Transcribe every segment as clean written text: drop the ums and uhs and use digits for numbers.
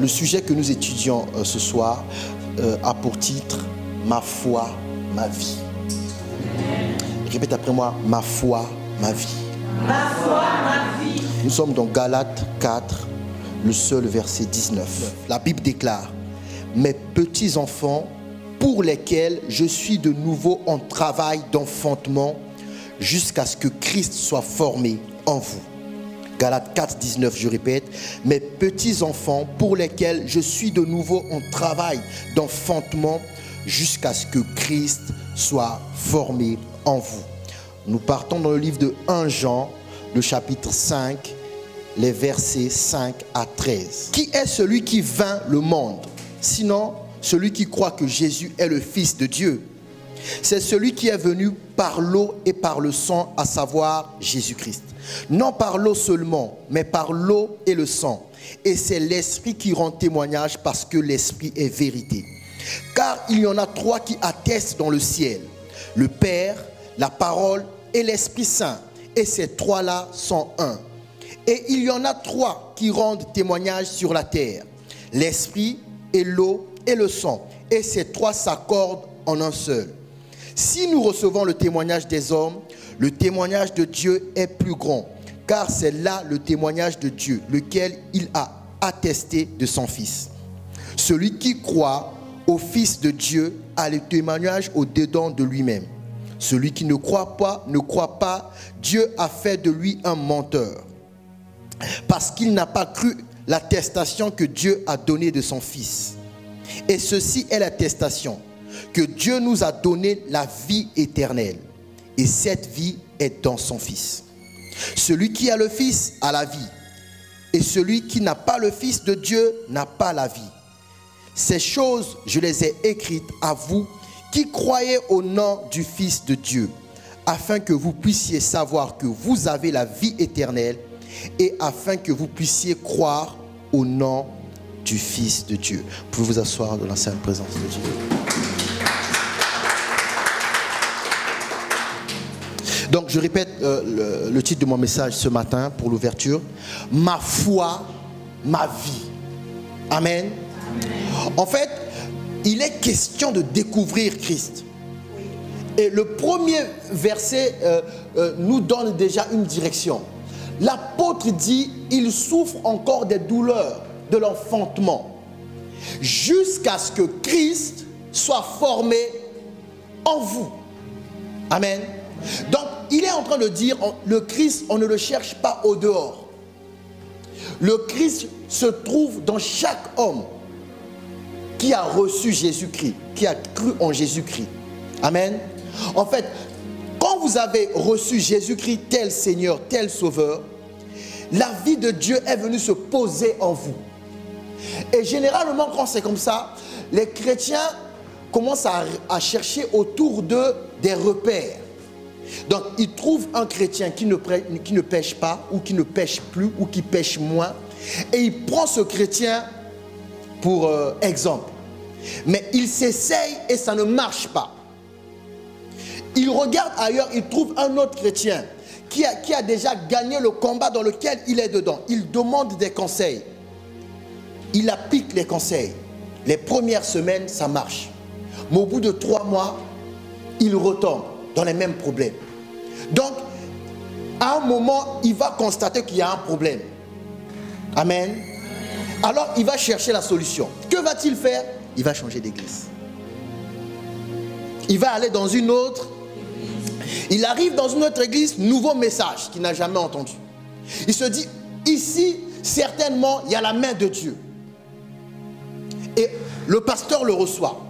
Le sujet que nous étudions ce soir a pour titre « Ma foi, ma vie ». Répète après moi, « Ma foi, ma vie ». Ma foi, ma vie. Nous sommes dans Galates 4, le seul verset 19. La Bible déclare « Mes petits enfants, pour lesquels je suis de nouveau en travail d'enfantement, jusqu'à ce que Christ soit formé en vous. » Galates 4, 19, je répète, « Mes petits enfants, pour lesquels je suis de nouveau en travail d'enfantement, jusqu'à ce que Christ soit formé en vous. » Nous partons dans le livre de 1 Jean, le chapitre 5, les versets 5 à 13. Qui est celui qui vainc le monde, sinon celui qui croit que Jésus est le Fils de Dieu? C'est celui qui est venu par l'eau et par le sang, à savoir Jésus-Christ. Non par l'eau seulement, mais par l'eau et le sang. Et c'est l'Esprit qui rend témoignage, parce que l'Esprit est vérité. Car il y en a trois qui attestent dans le ciel: le Père, la Parole et l'Esprit Saint. Et ces trois-là sont un. Et il y en a trois qui rendent témoignage sur la terre: l'Esprit et l'eau et le sang. Et ces trois s'accordent en un seul. Si nous recevons le témoignage des hommes, le témoignage de Dieu est plus grand, car c'est là le témoignage de Dieu, lequel il a attesté de son Fils. Celui qui croit au Fils de Dieu a le témoignage au-dedans de lui-même. Celui qui ne croit pas, Dieu a fait de lui un menteur, parce qu'il n'a pas cru l'attestation que Dieu a donnée de son Fils. Et ceci est l'attestation, que Dieu nous a donné la vie éternelle, et cette vie est dans son Fils. Celui qui a le Fils a la vie, et celui qui n'a pas le Fils de Dieu n'a pas la vie. Ces choses, je les ai écrites à vous qui croyez au nom du Fils de Dieu, afin que vous puissiez savoir que vous avez la vie éternelle, et afin que vous puissiez croire au nom du Fils de Dieu. Vous pouvez vous asseoir dans la sainte présence de Dieu. Donc je répète le titre de mon message ce matin pour l'ouverture: Ma foi, ma vie. Amen. Amen. En fait, il est question de découvrir Christ. Et le premier verset nous donne déjà une direction. L'apôtre dit: il souffre encore des douleurs de l'enfantement, jusqu'à ce que Christ soit formé en vous. Amen. Donc, il est en train de dire, le Christ, on ne le cherche pas au dehors. Le Christ se trouve dans chaque homme qui a reçu Jésus-Christ, qui a cru en Jésus-Christ. Amen. En fait, quand vous avez reçu Jésus-Christ tel Seigneur, tel Sauveur, la vie de Dieu est venue se poser en vous. Et généralement, quand c'est comme ça, les chrétiens commencent à chercher autour d'eux des repères. Donc, ils trouvent un chrétien qui ne pêche pas, ou qui ne pêche plus, ou qui pêche moins, et ils prennent ce chrétien pour exemple. Mais ils s'essayent et ça ne marche pas. Ils regardent ailleurs, ils trouvent un autre chrétien qui a déjà gagné le combat dans lequel il est dedans. Il demande des conseils. Il applique les conseils. Les premières semaines, ça marche. Mais au bout de 3 mois, il retombe dans les mêmes problèmes. Donc, à un moment, il va constater qu'il y a un problème. Amen. Alors, il va chercher la solution. Que va-t-il faire? Il va changer d'église. Il va aller dans une autre. Il arrive dans une autre église, nouveau message qu'il n'a jamais entendu. Il se dit, ici, certainement, il y a la main de Dieu. Et le pasteur le reçoit.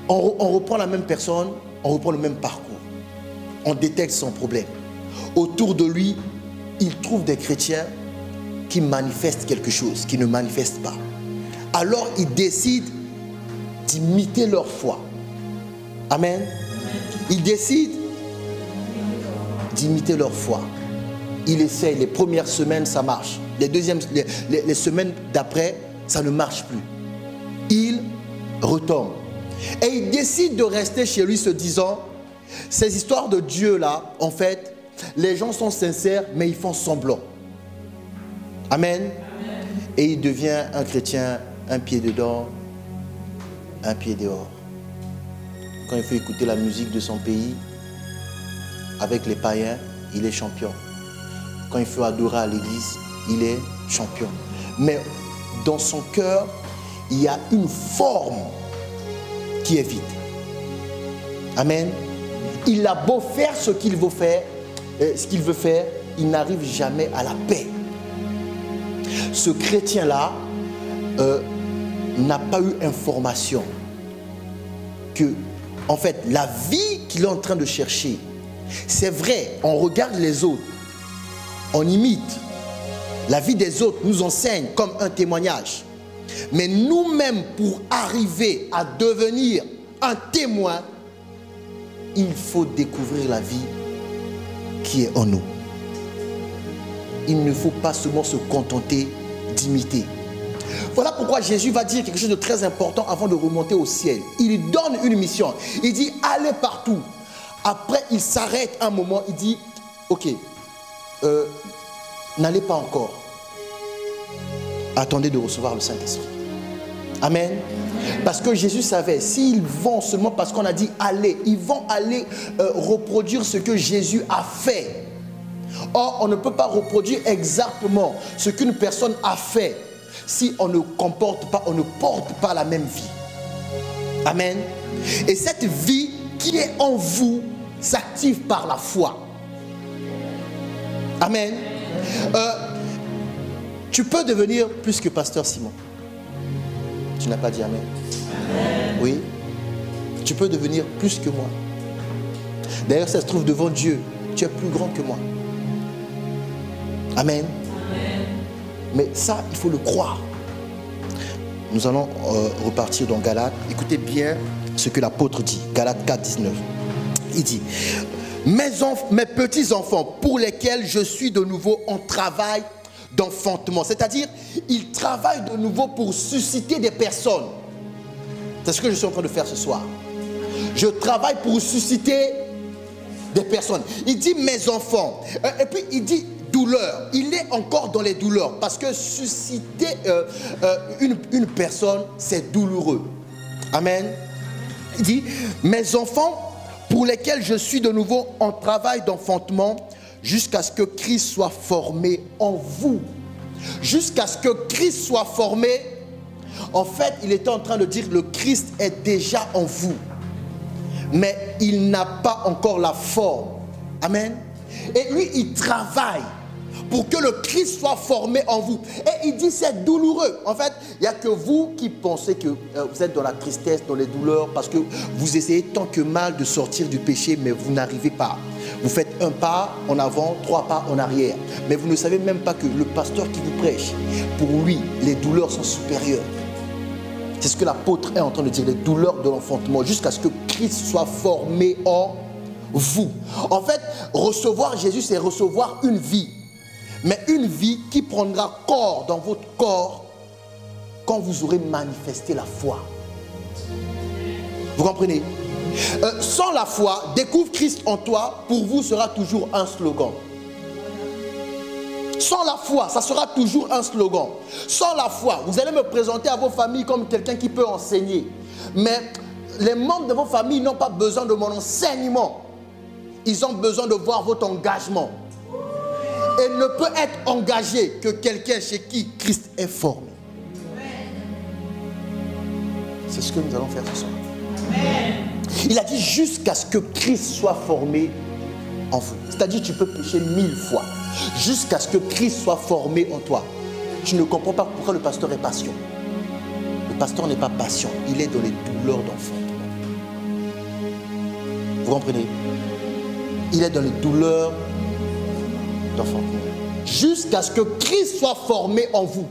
On reprend la même personne, on reprend le même parcours. On détecte son problème. Autour de lui, il trouve des chrétiens qui manifestent quelque chose, qui ne manifestent pas. Alors, il décide d'imiter leur foi. Amen. Il décide d'imiter leur foi. Il essaye. Les premières semaines, ça marche. Les semaines d'après, ça ne marche plus. Il retombe. Et il décide de rester chez lui, se disant, ces histoires de Dieu là, en fait, les gens sont sincères, mais ils font semblant. Amen. Amen. Et il devient un chrétien, un pied dedans, un pied dehors. Quand il faut écouter la musique de son pays, avec les païens, il est champion. Quand il faut adorer à l'église, il est champion. Mais dans son cœur, il y a une forme qui est vide. Amen. Il a beau faire ce qu'il veut faire, il n'arrive jamais à la paix. Ce chrétien-là n'a pas eu information que, en fait, la vie qu'il est en train de chercher, c'est vrai, on regarde les autres, on imite. La vie des autres nous enseigne comme un témoignage. Mais nous-mêmes, pour arriver à devenir un témoin, il faut découvrir la vie qui est en nous. Il ne faut pas seulement se contenter d'imiter. Voilà pourquoi Jésus va dire quelque chose de très important avant de remonter au ciel. Il donne une mission. Il dit, allez partout. Après, il s'arrête un moment. Il dit, ok, n'allez pas encore. Attendez de recevoir le Saint-Esprit. Amen. Parce que Jésus savait, s'ils vont seulement parce qu'on a dit allez, ils vont aller reproduire ce que Jésus a fait. Or, on ne peut pas reproduire exactement ce qu'une personne a fait si on ne comporte pas, on ne porte pas la même vie. Amen. Et cette vie qui est en vous s'active par la foi. Amen. Tu peux devenir plus que pasteur Simon. Tu n'as pas dit amen. Amen. Oui. Tu peux devenir plus que moi. D'ailleurs, ça se trouve devant Dieu. Tu es plus grand que moi. Amen. Amen. Mais ça, il faut le croire. Nous allons repartir dans Galates. Écoutez bien ce que l'apôtre dit. Galates 4, 19. Il dit, mes petits enfants pour lesquels je suis de nouveau en travail d'enfantement. C'est-à-dire, il travaille de nouveau pour susciter des personnes. C'est ce que je suis en train de faire ce soir. Je travaille pour susciter des personnes. Il dit mes enfants. Et puis il dit douleur. Il est encore dans les douleurs. Parce que susciter une personne, c'est douloureux. Amen. Il dit mes enfants pour lesquels je suis de nouveau en travail d'enfantement, jusqu'à ce que Christ soit formé en vous. Jusqu'à ce que Christ soit formé. En fait, il était en train de dire le Christ est déjà en vous. Mais il n'a pas encore la forme. Amen. Et lui, il travaille pour que le Christ soit formé en vous. Et il dit c'est douloureux. En fait, il n'y a que vous qui pensez que vous êtes dans la tristesse, dans les douleurs, parce que vous essayez tant que mal de sortir du péché, mais vous n'arrivez pas. Vous faites un pas en avant, 3 pas en arrière. Mais vous ne savez même pas que le pasteur qui vous prêche, pour lui, les douleurs sont supérieures. C'est ce que l'apôtre est en train de dire, les douleurs de l'enfantement, jusqu'à ce que Christ soit formé en vous. En fait, recevoir Jésus, c'est recevoir une vie. Mais une vie qui prendra corps dans votre corps quand vous aurez manifesté la foi. Vous comprenez? Sans la foi, découvre Christ en toi, pour vous sera toujours un slogan. Sans la foi, ça sera toujours un slogan. Sans la foi, vous allez me présenter à vos familles comme quelqu'un qui peut enseigner. Mais les membres de vos familles n'ont pas besoin de mon enseignement. Ils ont besoin de voir votre engagement. Et ne peut être engagé que quelqu'un chez qui Christ est formé. C'est ce que nous allons faire ce soir. Amen. Il a dit jusqu'à ce que Christ soit formé en vous. C'est-à-dire tu peux pécher 1000 fois. Jusqu'à ce que Christ soit formé en toi. Tu ne comprends pas pourquoi le pasteur est patient. Le pasteur n'est pas patient. Il est dans les douleurs d'enfantement. Vous comprenez? Il est dans les douleurs d'enfantement. Jusqu'à ce que Christ soit formé en vous.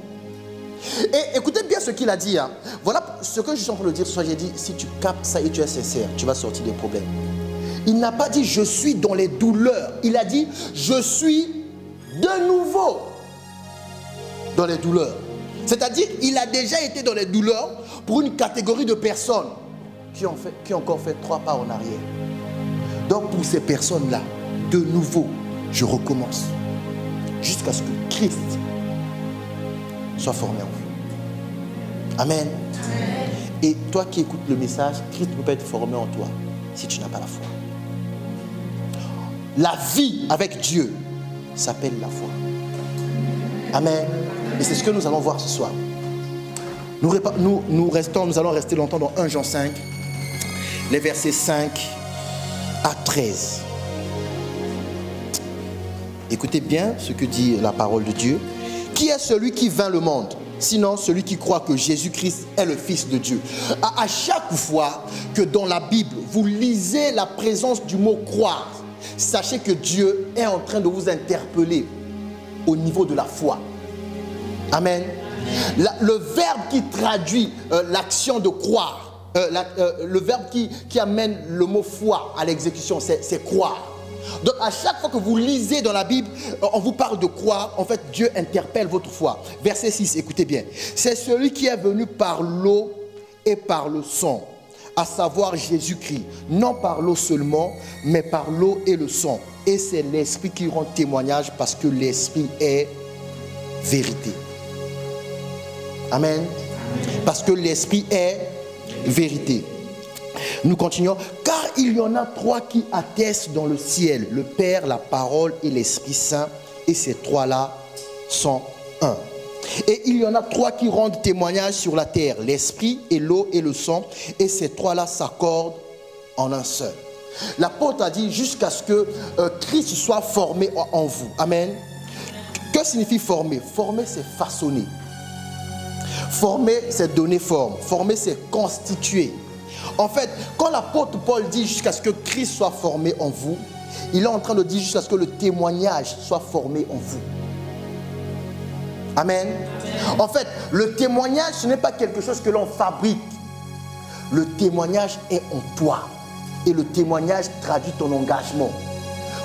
Et écoutez bien ce qu'il a dit. Hein. Voilà ce que je suis en train de dire. J'ai dit, si tu captes ça et tu es sincère, tu vas sortir des problèmes. Il n'a pas dit, je suis dans les douleurs. Il a dit, je suis de nouveau dans les douleurs. C'est-à-dire, il a déjà été dans les douleurs pour une catégorie de personnes qui ont encore fait 3 pas en arrière. Donc, pour ces personnes-là, de nouveau, je recommence. Jusqu'à ce que Christ soit formé en vous. Amen. Et toi qui écoutes le message, Christ ne peut pas être formé en toi si tu n'as pas la foi. La vie avec Dieu s'appelle la foi. Amen. Et c'est ce que nous allons voir ce soir. Nous allons rester longtemps dans 1 Jean 5, les versets 5 à 13. Écoutez bien ce que dit la parole de Dieu. Qui est celui qui vainc le monde? Sinon celui qui croit que Jésus-Christ est le Fils de Dieu. À chaque fois que dans la Bible, vous lisez la présence du mot croire, sachez que Dieu est en train de vous interpeller au niveau de la foi. Amen. Le verbe qui traduit l'action de croire, le verbe qui amène le mot foi à l'exécution, c'est croire. Donc à chaque fois que vous lisez dans la Bible, on vous parle de croire, en fait Dieu interpelle votre foi. Verset 6, écoutez bien. C'est celui qui est venu par l'eau et par le sang, à savoir Jésus-Christ, non par l'eau seulement, mais par l'eau et le sang. Et c'est l'Esprit qui rend témoignage parce que l'Esprit est vérité. Amen. Parce que l'Esprit est vérité. Nous continuons. Car il y en a trois qui attestent dans le ciel, le Père, la parole et l'Esprit Saint. Et ces trois-là sont un. Et il y en a trois qui rendent témoignage sur la terre, l'Esprit et l'eau et le sang. Et ces trois-là s'accordent en un seul. L'apôtre a dit jusqu'à ce que Christ soit formé en vous. Amen. Que signifie former? Former, c'est façonner. Former, c'est donner forme. Former, c'est constituer. En fait, quand l'apôtre Paul dit jusqu'à ce que Christ soit formé en vous, il est en train de dire jusqu'à ce que le témoignage soit formé en vous. Amen. En fait, le témoignage, ce n'est pas quelque chose que l'on fabrique. Le témoignage est en toi. Et le témoignage traduit ton engagement.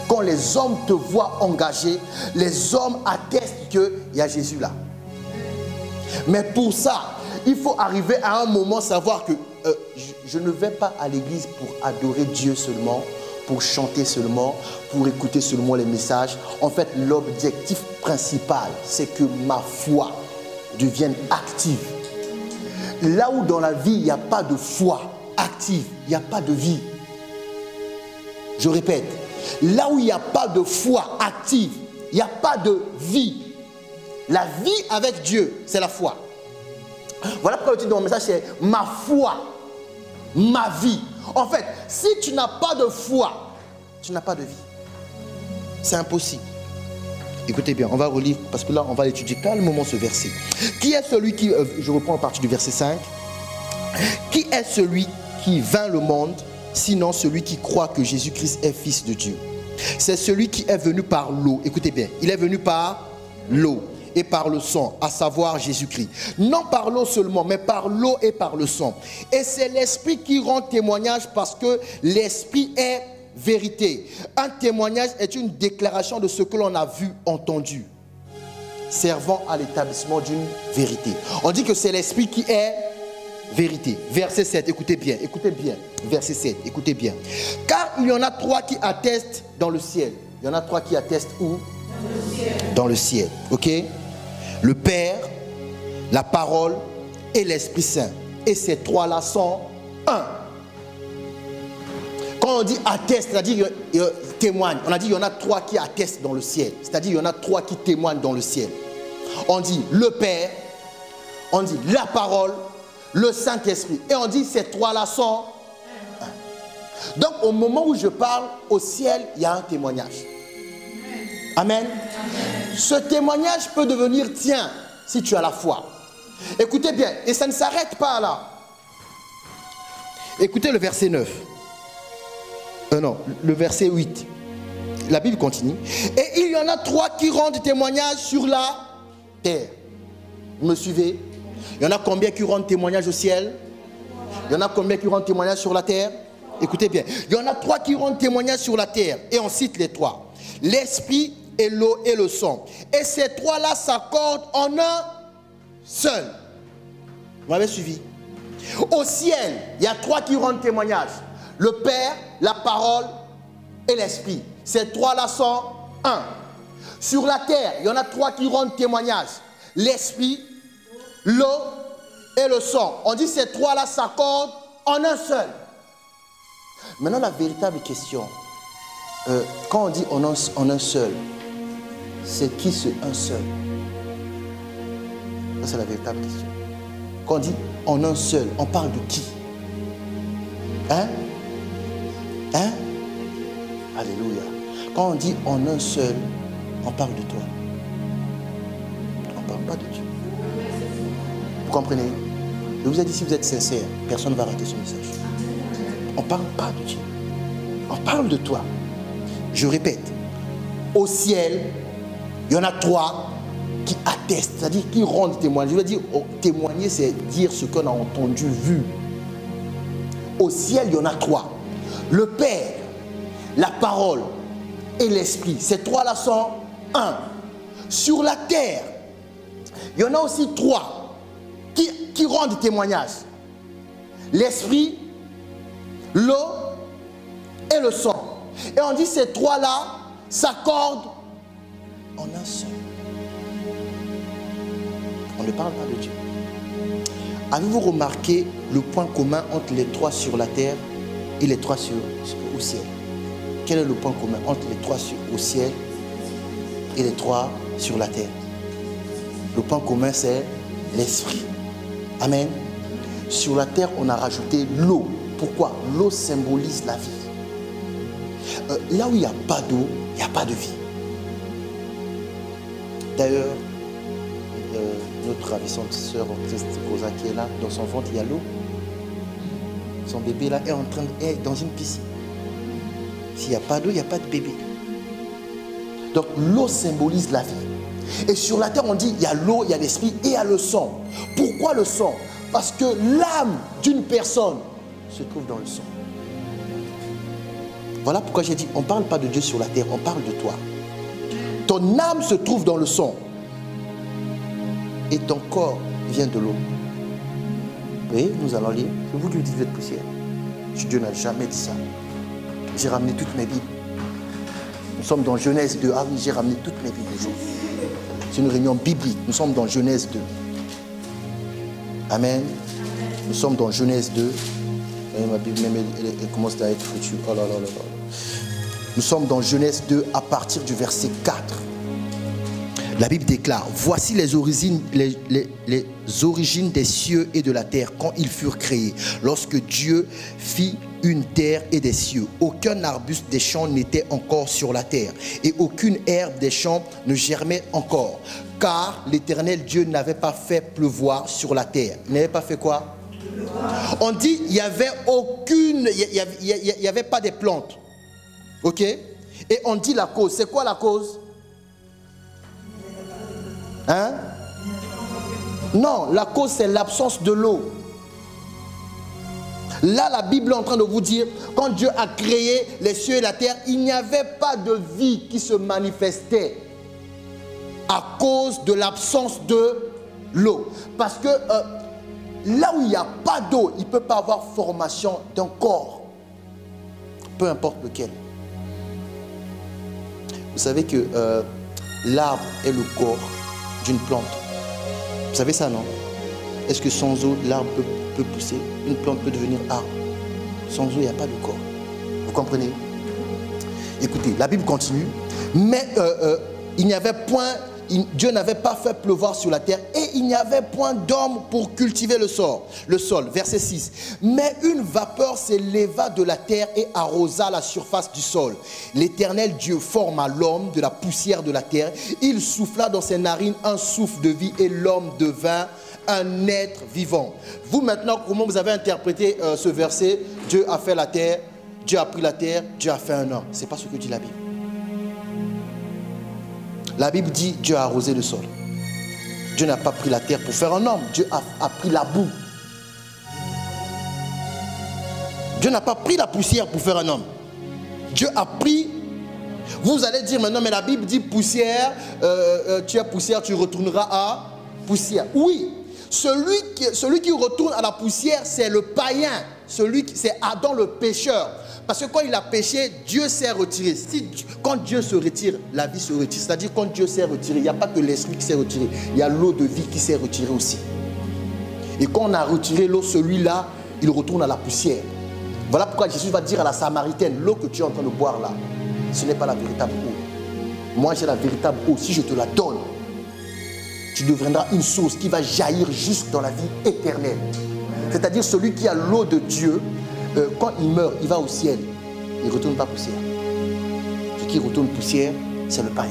Quand les hommes te voient engagé, les hommes attestent qu'il y a Jésus là. Mais pour ça, il faut arriver à un moment savoir que je ne vais pas à l'église pour adorer Dieu seulement, pour chanter seulement, pour écouter seulement les messages. En fait, l'objectif principal, c'est que ma foi devienne active. Là où dans la vie, il n'y a pas de foi active, il n'y a pas de vie. Je répète, là où il n'y a pas de foi active, il n'y a pas de vie. La vie avec Dieu, c'est la foi. Voilà pourquoi le titre de mon message, c'est ma foi, ma vie. En fait, si tu n'as pas de foi, tu n'as pas de vie. C'est impossible. Écoutez bien, on va relire, parce que là, on va étudier calmement ce verset. Qui est celui qui, je reprends à partir du verset 5. Qui est celui qui vainc le monde, sinon celui qui croit que Jésus-Christ est Fils de Dieu? C'est celui qui est venu par l'eau. Écoutez bien, il est venu par l'eau et par le sang, à savoir Jésus-Christ. Non par l'eau seulement, mais par l'eau et par le sang. Et c'est l'Esprit qui rend témoignage parce que l'Esprit est vérité. Un témoignage est une déclaration de ce que l'on a vu, entendu, servant à l'établissement d'une vérité. On dit que c'est l'Esprit qui est vérité. Verset 7, écoutez bien, verset 7, écoutez bien. Car il y en a trois qui attestent dans le ciel. Il y en a trois qui attestent où? Dans le ciel, ok? Le Père, la parole et l'Esprit Saint. Et ces trois-là sont un. Quand on dit atteste, c'est-à-dire témoigne, on a dit il y en a trois qui attestent dans le ciel. C'est-à-dire il y en a trois qui témoignent dans le ciel. On dit le Père, on dit la parole, le Saint-Esprit. Et on dit ces trois-là sont un. Donc au moment où je parle, au ciel, il y a un témoignage. Amen. Ce témoignage peut devenir tien si tu as la foi. Écoutez bien, et ça ne s'arrête pas là. Écoutez le verset 9. Non, le verset 8. La Bible continue. Et il y en a trois qui rendent témoignage sur la terre. Vous me suivez? Il y en a combien qui rendent témoignage au ciel? Il y en a combien qui rendent témoignage sur la terre? Écoutez bien. Il y en a trois qui rendent témoignage sur la terre. Et on cite les trois. L'Esprit et l'eau et le sang. Et ces trois-là s'accordent en un seul. Vous m'avez suivi? Au ciel, il y a trois qui rendent témoignage. Le Père, la parole et l'Esprit. Ces trois-là sont un. Sur la terre, il y en a trois qui rendent témoignage. L'Esprit l'eau et le sang. On dit ces trois-là s'accordent en un seul. Maintenant, la véritable question, quand on dit en un seul, c'est qui ce un seul? Ça, c'est la véritable question. Quand on dit en un seul, on parle de qui? Hein? Hein? Alléluia. Quand on dit en un seul, on parle de toi. On ne parle pas de Dieu. Vous comprenez? Je vous ai dit, si vous êtes sincère, personne ne va rater ce message. On ne parle pas de Dieu. On parle de toi. Je répète, au ciel, il y en a trois qui attestent, c'est-à-dire qui rendent témoignage. Je veux dire, témoigner, c'est dire ce qu'on a entendu, vu. Au ciel, il y en a trois. Le Père, la parole et l'Esprit. Ces trois-là sont un. Sur la terre, il y en a aussi trois qui rendent témoignage. L'Esprit, l'eau et le sang. Et on dit ces trois-là s'accordent en un seul. On ne parle pas de Dieu. Avez-vous remarqué le point commun entre les trois sur la terre et les trois au ciel? Quel est le point commun entre les trois au ciel et les trois sur la terre? Le point commun, c'est l'Esprit. Amen. Sur la terre, on a rajouté l'eau. Pourquoi? L'eau symbolise la vie. Là où il n'y a pas d'eau, il n'y a pas de vie. D'ailleurs, notre ravissante sœur Rosa qui est là, dans son ventre, il y a l'eau. Son bébé là est dans une piscine. S'il n'y a pas d'eau, il n'y a pas de bébé. Donc l'eau symbolise la vie. Et sur la terre, on dit il y a l'eau, il y a l'esprit et il y a le sang. Pourquoi le sang? Parce que l'âme d'une personne se trouve dans le sang. Voilà pourquoi j'ai dit, on ne parle pas de Dieu sur la terre, on parle de toi. Ton âme se trouve dans le sang. Et ton corps vient de l'eau. Oui, nous allons lire. Je vous lui dis de poussière. Dieu n'a jamais dit ça. J'ai ramené toutes mes Bibles. Nous sommes dans Genèse 2. Ah oui, j'ai ramené toutes mes Bibles aujourd'hui. C'est une réunion biblique. Nous sommes dans Genèse 2. Amen. Nous sommes dans Genèse 2. Et ma Bible, même, elle commence à être foutue. Oh là là là là. Nous sommes dans Genèse 2 à partir du verset 4. La Bible déclare, voici les origines des cieux et de la terre quand ils furent créés. Lorsque Dieu fit une terre et des cieux, aucun arbuste des champs n'était encore sur la terre et aucune herbe des champs ne germait encore. Car l'Éternel Dieu n'avait pas fait pleuvoir sur la terre. Il n'avait pas fait quoi? On dit il n'y avait aucune, il n'y avait pas de plantes. Ok? Et on dit la cause. C'est quoi la cause? Hein? Non, la cause c'est l'absence de l'eau. Là, la Bible est en train de vous dire, quand Dieu a créé les cieux et la terre, il n'y avait pas de vie qui se manifestait à cause de l'absence de l'eau. Parce que là où il n'y a pas d'eau, il ne peut pas avoir formation d'un corps, peu importe lequel. Vous savez que l'arbre est le corps d'une plante. Vous savez ça, non? Est-ce que sans eau, l'arbre peut pousser? Une plante peut devenir arbre. Sans eau, il n'y a pas de corps. Vous comprenez? Écoutez, la Bible continue. Mais il n'y avait point, Dieu n'avait pas fait pleuvoir sur la terre et il n'y avait point d'homme pour cultiver le sol. Verset 6. Mais une vapeur s'éleva de la terre et arrosa la surface du sol. L'Éternel Dieu forma l'homme de la poussière de la terre. Il souffla dans ses narines un souffle de vie et l'homme devint un être vivant. Vous maintenant, comment vous avez interprété ce verset? Dieu a fait la terre, Dieu a pris la terre, Dieu a fait un homme. Ce n'est pas ce que dit la Bible. La Bible dit Dieu a arrosé le sol. Dieu n'a pas pris la terre pour faire un homme. Dieu a pris la boue. Dieu n'a pas pris la poussière pour faire un homme. Dieu a pris... Vous allez dire maintenant, mais la Bible dit poussière, tu es poussière, tu retourneras à poussière. Oui, celui qui retourne à la poussière, c'est le païen. C'est Adam le pécheur. Parce que quand il a péché, Dieu s'est retiré. Quand Dieu se retire, la vie se retire. C'est-à-dire quand Dieu s'est retiré, il n'y a pas que l'esprit qui s'est retiré. Il y a l'eau de vie qui s'est retirée aussi. Et quand on a retiré l'eau, celui-là, il retourne à la poussière. Voilà pourquoi Jésus va dire à la Samaritaine, l'eau que tu es en train de boire là, ce n'est pas la véritable eau. Moi, j'ai la véritable eau. Si je te la donne, tu deviendras une source qui va jaillir juste dans la vie éternelle. C'est-à-dire celui qui a l'eau de Dieu, quand il meurt, il va au ciel. Il ne retourne pas poussière. Ce qui retourne poussière, c'est le païen.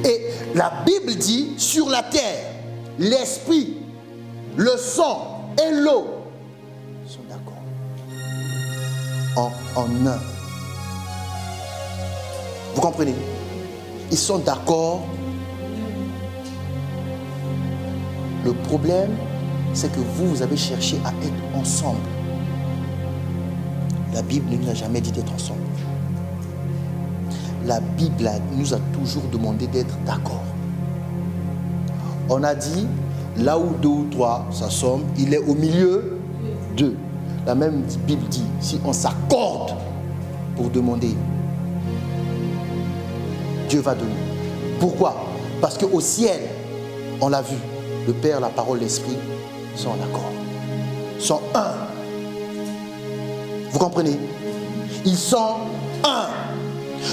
Et la Bible dit, sur la terre, l'esprit, le sang et l'eau sont d'accord. En un. Vous comprenez? Ils sont d'accord. Le problème, c'est que vous avez cherché à être ensemble. La Bible ne nous a jamais dit d'être ensemble. La Bible nous a toujours demandé d'être d'accord. On a dit, là où deux ou trois s'assemblent, il est au milieu d'eux. La même Bible dit, si on s'accorde pour demander, Dieu va donner. Pourquoi? Parce qu'au ciel, on l'a vu, le Père, la parole, l'Esprit sont en accord. Sont un. Vous comprenez? Ils sont un.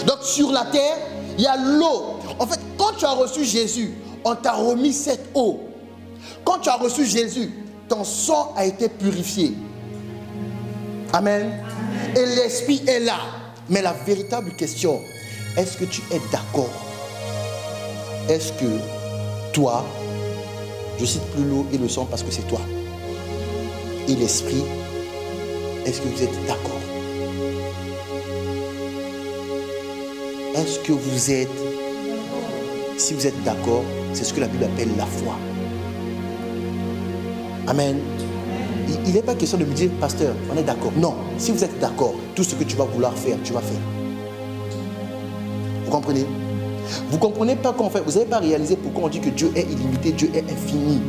Donc sur la terre, il y a l'eau. En fait, quand tu as reçu Jésus, on t'a remis cette eau. Quand tu as reçu Jésus, ton sang a été purifié. Amen. Amen. Et l'Esprit est là. Mais la véritable question, est-ce que tu es d'accord? Est-ce que toi, je cite plus l'eau et le sang parce que c'est toi, et l'Esprit, est-ce que vous êtes d'accord? Est-ce que vous êtes... Si vous êtes d'accord, c'est ce que la Bible appelle la foi. Amen. Il n'est pas question de me dire, pasteur, on est d'accord. Non, si vous êtes d'accord, tout ce que tu vas vouloir faire, tu vas faire. Vous comprenez? Vous ne comprenez pas qu'en fait, vous n'avez pas réalisé pourquoi on dit que Dieu est illimité, Dieu est infini.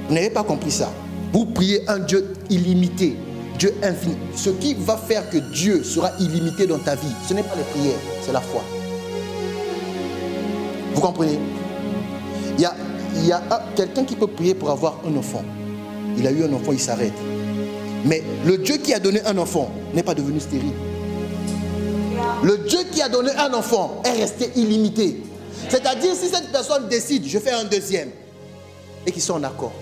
Vous n'avez pas compris ça. Vous priez un Dieu illimité, Dieu infini. Ce qui va faire que Dieu sera illimité dans ta vie, ce n'est pas les prières, c'est la foi. Vous comprenez? Il y a quelqu'un qui peut prier pour avoir un enfant. Il a eu un enfant, il s'arrête. Mais le Dieu qui a donné un enfant n'est pas devenu stérile. Le Dieu qui a donné un enfant est resté illimité. C'est-à-dire, si cette personne décide, je fais un deuxième, et qu'ils sont en accord,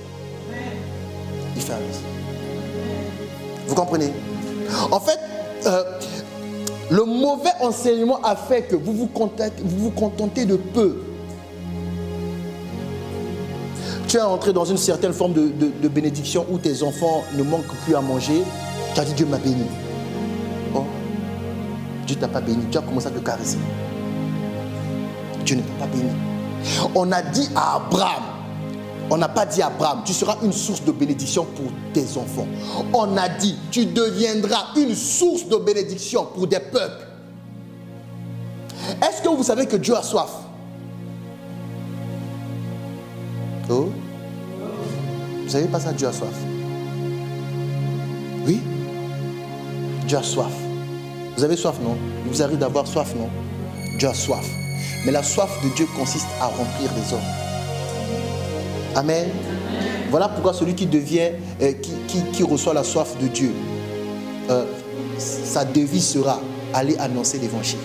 il fait un deuxième. Vous comprenez? En fait, le mauvais enseignement a fait que vous vous contentez de peu. Tu es entré dans une certaine forme de bénédiction où tes enfants ne manquent plus à manger. Tu as dit, Dieu m'a béni. Oh, Dieu ne t'a pas béni. Tu as commencé à te caresser. Dieu ne t'a pas béni. On a dit à Abraham, on n'a pas dit à Abraham, tu seras une source de bénédiction pour tes enfants. On a dit, tu deviendras une source de bénédiction pour des peuples. Est-ce que vous savez que Dieu a soif? Oh? Vous savez pas ça, Dieu a soif? Oui? Dieu a soif. Vous avez soif, non? Il vous arrive d'avoir soif, non? Dieu a soif. Mais la soif de Dieu consiste à remplir les hommes. Amen. Voilà pourquoi celui qui devient, qui reçoit la soif de Dieu, sa devise sera aller annoncer l'évangile.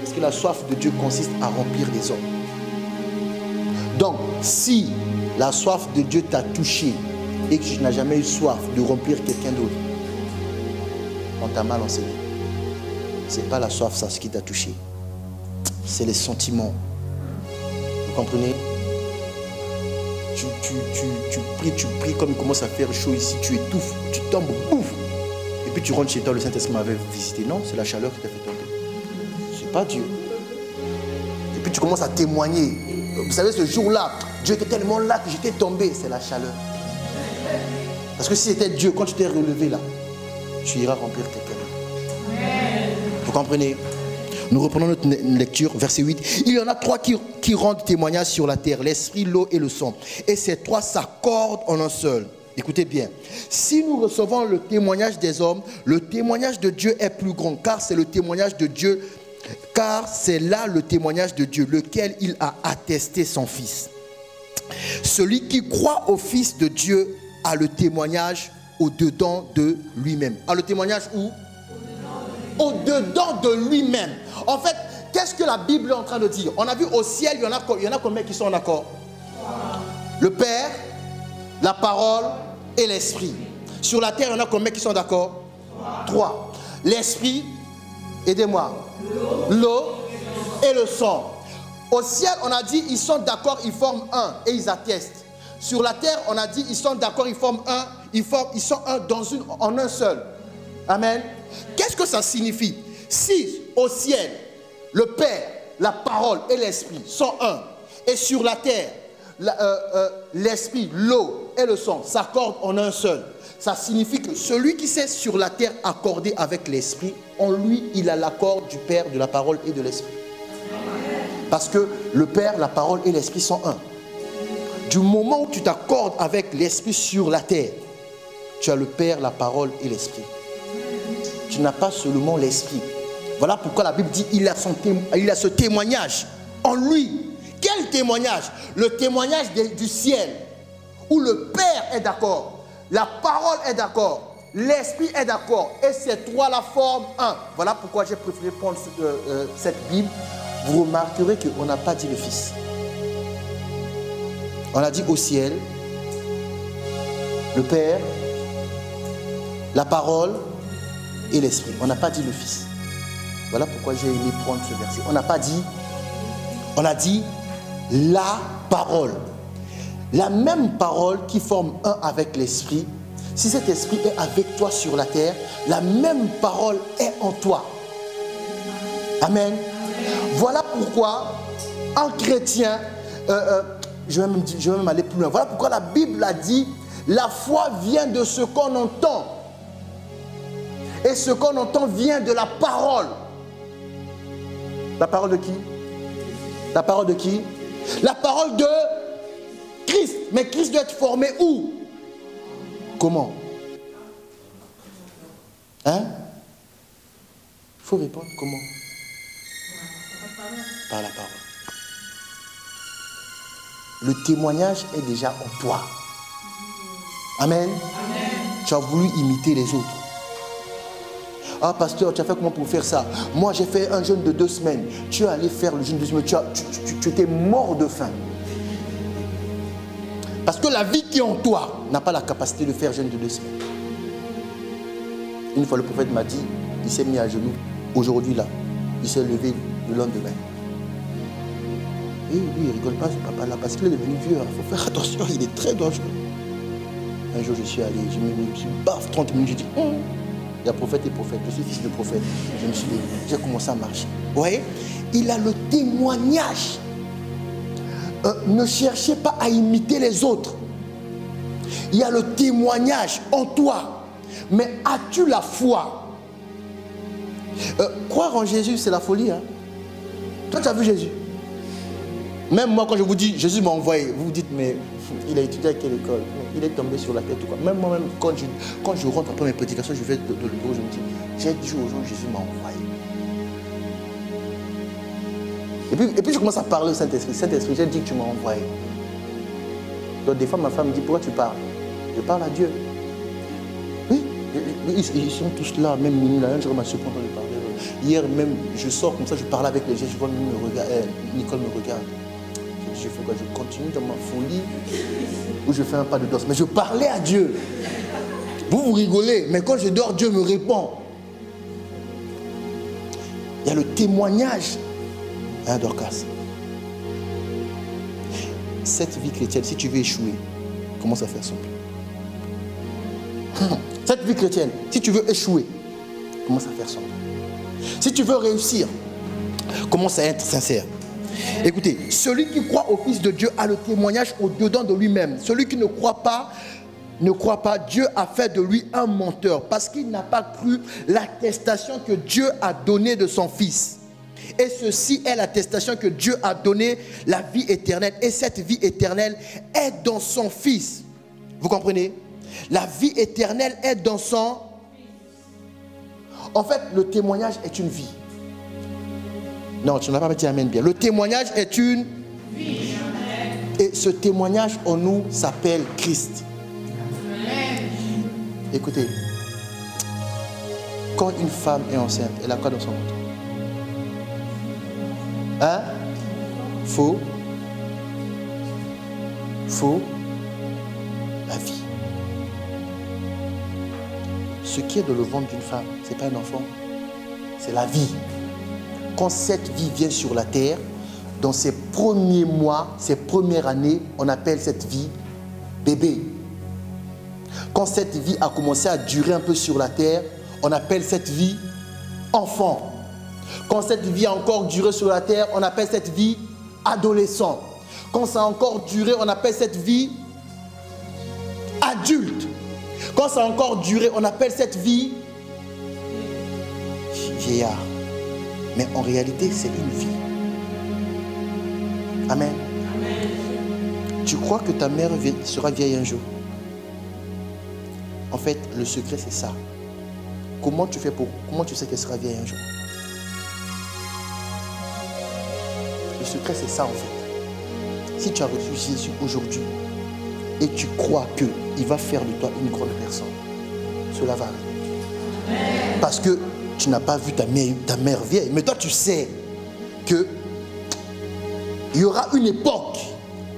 Parce que la soif de Dieu consiste à remplir les hommes. Donc, si la soif de Dieu t'a touché et que tu n'as jamais eu soif de remplir quelqu'un d'autre, on t'a mal enseigné. Ce n'est pas la soif, ça, ce qui t'a touché. C'est les sentiments. Vous comprenez? Tu pries comme il commence à faire chaud ici, tu étouffes, tu tombes, bouf. Et puis tu rentres chez toi, le Saint-Esprit m'avait visité. Non, c'est la chaleur qui t'a fait tomber. C'est pas Dieu. Et puis tu commences à témoigner. Vous savez, ce jour-là, Dieu était tellement là que j'étais tombé. C'est la chaleur. Parce que si c'était Dieu, quand tu t'es relevé là, tu iras remplir quelqu'un d'autre. Vous comprenez? Nous reprenons notre lecture, verset 8. Il y en a trois qui rendent témoignage sur la terre, l'esprit, l'eau et le sang. Et ces trois s'accordent en un seul. Écoutez bien. Si nous recevons le témoignage des hommes, le témoignage de Dieu est plus grand, car c'est le témoignage de Dieu, car c'est là le témoignage de Dieu, lequel il a attesté son Fils. Celui qui croit au Fils de Dieu a le témoignage au-dedans de lui-même. A le témoignage où? Au-dedans de lui-même. En fait, qu'est-ce que la Bible est en train de dire? On a vu au ciel, il y en a combien qui sont d'accord? Le Père, la parole et l'Esprit. Sur la terre, il y en a combien qui sont d'accord? 3. L'Esprit, aidez-moi. L'eau et le sang. Au ciel, on a dit, ils sont d'accord, ils forment un et ils attestent. Sur la terre, on a dit, ils sont d'accord, ils forment un, ils sont un en un seul. Amen. Qu'est-ce que ça signifie? Si au ciel, le Père, la parole et l'Esprit sont un, et sur la terre, l'Esprit, l'eau et le sang s'accordent en un seul, ça signifie que celui qui s'est sur la terre accordé avec l'Esprit, en lui, il a l'accord du Père, de la parole et de l'Esprit. Parce que le Père, la parole et l'Esprit sont un. Du moment où tu t'accordes avec l'Esprit sur la terre, tu as le Père, la parole et l'Esprit. Tu n'as pas seulement l'Esprit. Voilà pourquoi la Bible dit il a ce témoignage en lui. Quel témoignage? Le témoignage du ciel, où le Père est d'accord, la parole est d'accord, l'Esprit est d'accord, et ces trois-là forment un. Voilà pourquoi j'ai préféré prendre cette Bible. Vous remarquerez qu'on n'a pas dit le Fils. On a dit au ciel, le Père, la parole et l'Esprit. On n'a pas dit le Fils. Voilà pourquoi j'ai aimé prendre ce verset. On n'a pas dit, on a dit la parole. La même parole qui forme un avec l'Esprit. Si cet Esprit est avec toi sur la terre, la même parole est en toi. Amen. Voilà pourquoi un chrétien, je vais même aller plus loin. Voilà pourquoi la Bible a dit, la foi vient de ce qu'on entend. Et ce qu'on entend vient de la parole. La parole de qui? La parole de qui? La parole de Christ. Mais Christ doit être formé où? Comment? Hein? Il faut répondre comment? Par la parole. Le témoignage est déjà en toi. Amen. Amen. Tu as voulu imiter les autres. Ah pasteur, tu as fait comment pour faire ça? Moi j'ai fait un jeûne de 2 semaines. Tu es allé faire le jeûne de 2 semaines. Tu étais mort de faim. Parce que la vie qui est en toi n'a pas la capacité de faire jeûne de 2 semaines. Une fois le prophète m'a dit, il s'est mis à genoux. Aujourd'hui là, il s'est levé le lendemain. Et lui, il ne rigole pas ce papa là parce qu'il est devenu vieux. Il faut faire attention, il est très dangereux. Un jour je suis allé, je me suis baf 30 minutes, je dis, il y a prophète et prophète, je suis fils de prophète. Je me suis levé, j'ai commencé à marcher. Vous voyez, il a le témoignage. Ne cherchez pas à imiter les autres. Il y a le témoignage en toi. Mais as-tu la foi? Croire en Jésus, c'est la folie. Hein? Toi, tu as vu Jésus? Même moi, quand je vous dis, Jésus m'a envoyé, vous vous dites, mais il a étudié à quelle école? Il est tombé sur la tête ou quoi? Même moi-même, quand je rentre après mes prédications, je vais de l'eau, je me dis, j'ai dit aux gens, Jésus m'a envoyé. Et puis je commence à parler au Saint-Esprit. Saint-Esprit, j'ai dit que tu m'as envoyé. Donc des fois, ma femme me dit, pourquoi tu parles? Je parle à Dieu. Oui, ils sont tous là, même minuit, là, un jour, je me suis content de parler. Hier même, je sors comme ça, je parle avec les gens, je vois Nicole me regarde. Je fais quoi? Je continue dans ma folie ou je fais un pas de danse. Mais je parlais à Dieu. Vous rigolez, mais quand je dors, Dieu me répond. Il y a le témoignage. Hein, Dorcas? Cette vie chrétienne, si tu veux échouer, commence à faire simple. Cette vie chrétienne, si tu veux échouer, commence à faire simple. Si tu veux réussir, commence à être sincère. Écoutez, celui qui croit au Fils de Dieu a le témoignage au-dedans de lui-même. Celui qui ne croit pas, Dieu a fait de lui un menteur parce qu'il n'a pas cru l'attestation que Dieu a donnée de son Fils. Et ceci est l'attestation que Dieu a donné, la vie éternelle. Et cette vie éternelle est dans son Fils. Vous comprenez? La vie éternelle est dans son... En fait, le témoignage est une vie. Non, tu n'as pas dit amen bien. Le témoignage est une vie. Et ce témoignage en nous s'appelle Christ. Écoutez, quand une femme est enceinte, elle a quoi dans son ventre? Hein? Faux. La vie. Ce qui est dans le ventre d'une femme, ce n'est pas un enfant, c'est la vie. Quand cette vie vient sur la terre, dans ses premiers mois, ses premières années, on appelle cette vie bébé. Quand cette vie a commencé à durer un peu sur la terre, on appelle cette vie enfant. Quand cette vie a encore duré sur la terre, on appelle cette vie adolescent. Quand ça a encore duré, on appelle cette vie adulte. Quand ça a encore duré, on appelle cette vie vieillard. Mais en réalité, c'est une vie. Amen. Amen. Tu crois que ta mère sera vieille un jour? En fait, le secret, c'est ça. Comment tu sais qu'elle sera vieille un jour? Le secret, c'est ça, en fait. Si tu as reçu Jésus aujourd'hui et tu crois qu'il va faire de toi une grande personne, cela va arriver. Parce que tu n'as pas vu ta mère vieille. Mais toi, tu sais qu'il y aura une époque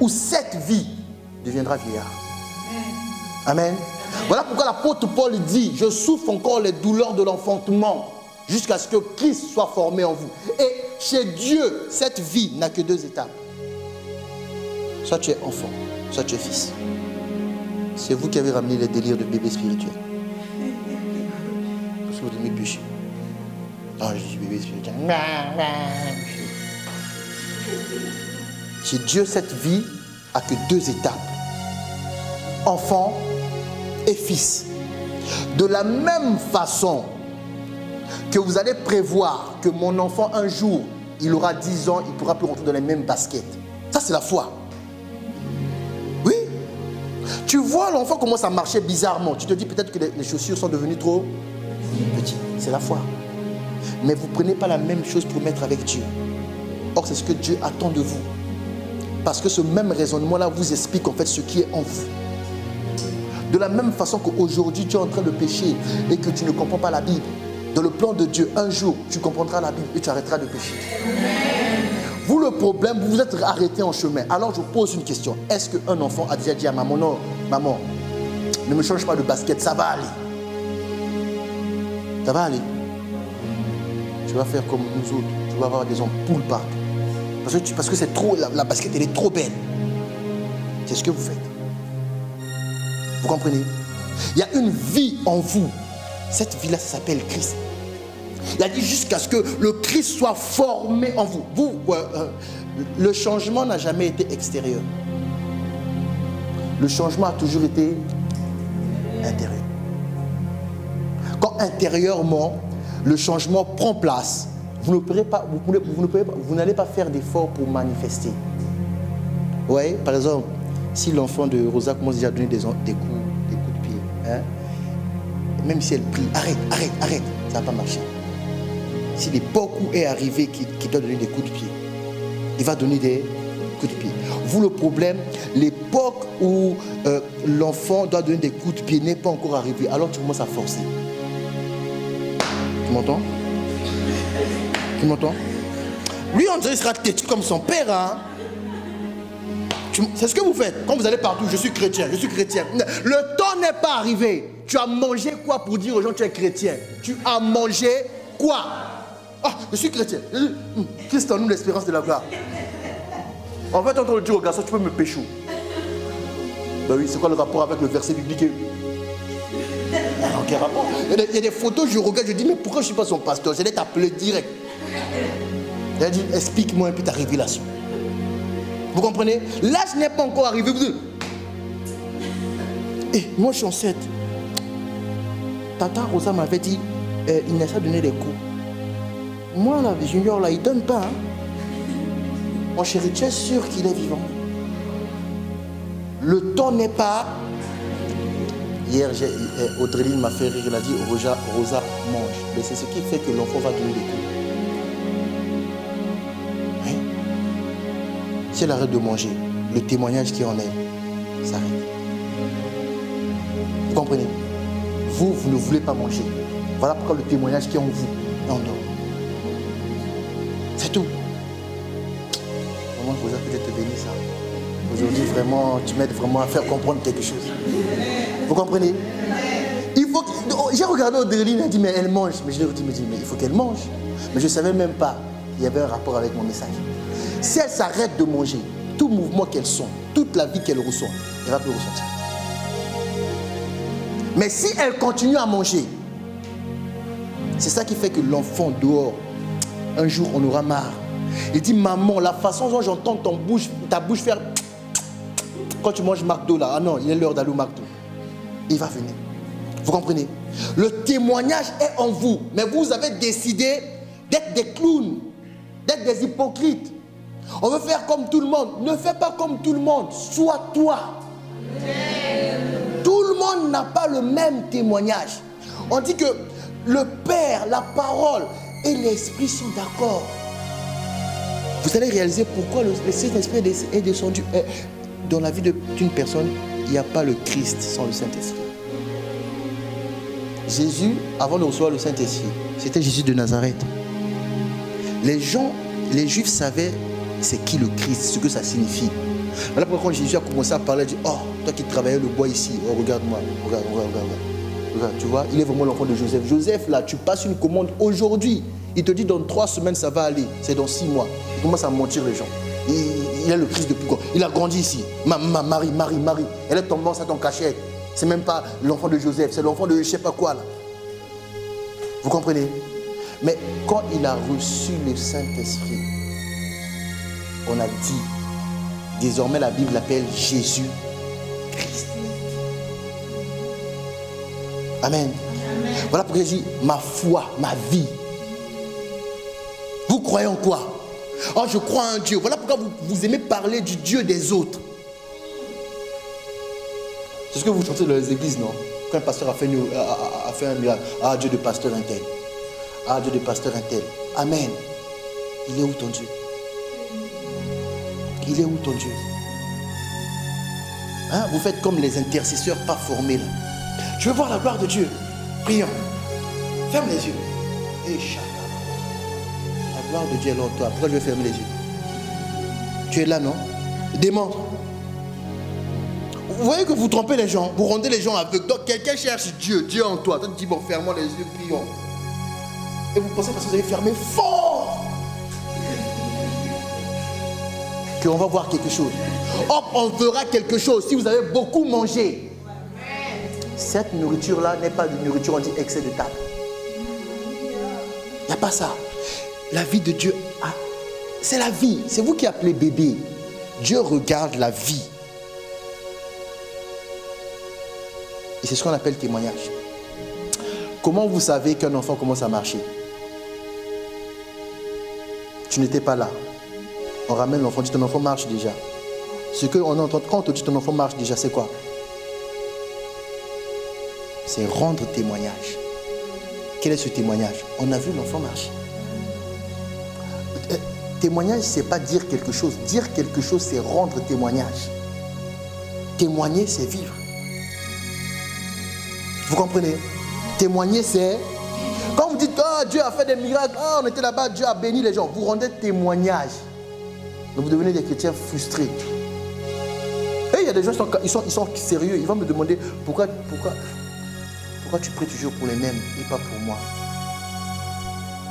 où cette vie deviendra vieillard. Amen. Voilà pourquoi l'apôtre Paul dit, je souffre encore les douleurs de l'enfantement jusqu'à ce que Christ soit formé en vous. Et chez Dieu, cette vie n'a que 2 étapes. Soit tu es enfant, soit tu es fils. C'est vous qui avez ramené les délires de bébé spirituel. Parce que vous aimez pécher. Non, je suis bébé spirituel. Chez Dieu, cette vie a que 2 étapes. Enfant et fils. De la même façon que vous allez prévoir que mon enfant un jour, il aura 10 ans, il ne pourra plus rentrer dans les mêmes baskets. Ça, c'est la foi. Oui. Tu vois l'enfant commence à marcher bizarrement. Tu te dis peut-être que les chaussures sont devenues trop petites. C'est la foi. Mais vous ne prenez pas la même chose pour mettre avec Dieu. Or, c'est ce que Dieu attend de vous. Parce que ce même raisonnement-là vous explique en fait ce qui est en vous. De la même façon qu'aujourd'hui tu es en train de pécher et que tu ne comprends pas la Bible, dans le plan de Dieu, un jour tu comprendras la Bible et tu arrêteras de pécher. Vous, le problème, vous vous êtes arrêté en chemin. Alors je pose une question. Est-ce qu'un enfant a déjà dit à maman, non, maman, ne me change pas de basket, ça va aller. Ça va aller. Tu vas faire comme nous autres. Tu vas avoir des ampoules partout. Parce que c'est trop, la basket, elle est trop belle. C'est ce que vous faites. Vous comprenez? Il y a une vie en vous. Cette vie-là, ça s'appelle Christ. Il a dit jusqu'à ce que le Christ soit formé en vous. Le changement n'a jamais été extérieur. Le changement a toujours été intérieur. Quand intérieurement, le changement prend place, vous n'allez pas faire d'efforts pour manifester. Vous voyez, par exemple, si l'enfant de Rosa commence déjà à donner des coups de pied, hein, même si elle prie, arrête, ça ne va pas marcher. Si l'époque où est arrivé qui doit donner des coups de pied, il va donner des coups de pied. Vous, le problème, l'époque où l'enfant doit donner des coups de pied n'est pas encore arrivée, alors tu commences à forcer. Tu m'entends? Tu m'entends? Lui, on dirait qu'il sera têtu comme son père, hein? C'est ce que vous faites quand vous allez partout. Je suis chrétien, je suis chrétien. Le temps n'est pas arrivé. Tu as mangé quoi pour dire aux gens que tu es chrétien? Tu as mangé quoi? Ah, je suis chrétien. Christ en nous, l'espérance de la gloire. En fait, on dit au garçon, tu peux me pécho. Ben oui, c'est quoi le rapport avec le verset biblique? Quel rapport? Il y a des photos, je regarde, je dis, mais pourquoi je ne suis pas son pasteur? J'allais t'appeler direct. Il a dit, explique-moi un peu ta révélation. Vous comprenez? L'âge n'est pas encore arrivé. Et moi, je suis enceinte. Tata Rosa m'avait dit, il n'a pas donné des coups. Moi, là, Junior, là, il ne donne pas. Hein. Mon chéri, tu es sûr qu'il est vivant? Le temps n'est pas... Hier, Audreline m'a fait rire, elle a dit, Rosa mange. Mais c'est ce qui fait que l'enfant va donner des coups. Si elle arrête de manger, le témoignage qui est en elle s'arrête. Vous comprenez? Vous ne voulez pas manger. Voilà pourquoi le témoignage qui est en vous est en dehors. C'est tout. Vraiment, je vous ai peut-être béni ça. Aujourd'hui, vraiment, tu m'aides vraiment à faire comprendre quelque chose. Vous comprenez? Il faut que... J'ai regardé Audrey, elle dit, mais elle mange. Mais je lui ai dit, mais il faut qu'elle mange. Mais je ne savais même pas qu'il y avait un rapport avec mon message. Si elle s'arrête de manger, tout mouvement qu'elle sent, toute la vie qu'elle ressent, elle va plus ressentir. Mais si elle continue à manger, c'est ça qui fait que l'enfant dehors, un jour on aura marre. Il dit, maman, la façon dont j'entends ta bouche faire quand tu manges McDo là, ah non, il est l'heure d'aller au McDo. Il va venir. Vous comprenez? Le témoignage est en vous, mais vous avez décidé d'être des clowns, d'être des hypocrites. On veut faire comme tout le monde. Ne fais pas comme tout le monde, sois toi. Tout le monde n'a pas le même témoignage. On dit que le Père, la parole et l'Esprit sont d'accord. Vous allez réaliser pourquoi le Saint-Esprit est descendu. Dans la vie d'une personne, il n'y a pas le Christ sans le Saint-Esprit. Jésus, avant de recevoir le Saint-Esprit, c'était Jésus de Nazareth. Les Juifs savaient c'est qui le Christ, ce que ça signifie. Voilà pourquoi quand Jésus a commencé à parler, il dit, oh, toi qui travaillais le bois ici, oh, regarde-moi, regarde, tu vois, il est vraiment l'enfant de Joseph. Joseph, là, tu passes une commande aujourd'hui. Il te dit, dans 3 semaines, ça va aller. C'est dans 6 mois. Il commence à mentir les gens. Il est le Christ depuis quoi? Il a grandi ici. Marie. Elle est tombée enceinte en cachette. C'est même pas l'enfant de Joseph, c'est l'enfant de je sais pas quoi là. Vous comprenez? Mais quand il a reçu le Saint-Esprit, on a dit, désormais la Bible l'appelle Jésus-Christ. Amen. Voilà pourquoi j'ai dit, ma foi, ma vie. Vous croyez en quoi? Oh, je crois en Dieu. Voilà pourquoi vous aimez parler du Dieu des autres. C'est ce que vous chantez dans les églises, non? Quand un pasteur a fait un miracle. Ah, Dieu de pasteur un tel. Ah, Dieu de pasteur un tel. Amen. Il est où ton Dieu? Il est où ton Dieu? Hein? Vous faites comme les intercesseurs pas formés là. Je veux voir la gloire de Dieu. Prions. Ferme les yeux. Et chacun. La gloire de Dieu est en toi. Pourquoi je vais fermer les yeux? Tu es là, non? Démontre. Vous voyez que vous trompez les gens, vous rendez les gens aveugles. Donc quelqu'un cherche Dieu, Dieu en toi. Toi tu dis, bon, fermons les yeux, prions. Et vous pensez parce que vous avez fermé fort qu'on va voir quelque chose. Or, on verra quelque chose si vous avez beaucoup mangé. Cette nourriture-là n'est pas de nourriture, on dit excès de table. Il n'y a pas ça. La vie de Dieu, c'est la vie. C'est vous qui appelez bébé. Dieu regarde la vie. Et c'est ce qu'on appelle témoignage. Comment vous savez qu'un enfant commence à marcher? Tu n'étais pas là. On ramène l'enfant, dit ton enfant marche déjà. Ce qu'on entend quand on te dit ton enfant marche déjà, c'est quoi? C'est rendre témoignage. Quel est ce témoignage? On a vu l'enfant marcher. Témoignage, c'est pas dire quelque chose. Dire quelque chose, c'est rendre témoignage. Témoigner, c'est vivre. Vous comprenez? Témoigner, c'est... Quand vous dites, oh, Dieu a fait des miracles, oh, on était là-bas, Dieu a béni les gens, vous rendez témoignage. Donc vous devenez des chrétiens frustrés. Et il y a des gens, ils sont sérieux, ils vont me demander, pourquoi tu pries toujours pour les mêmes et pas pour moi?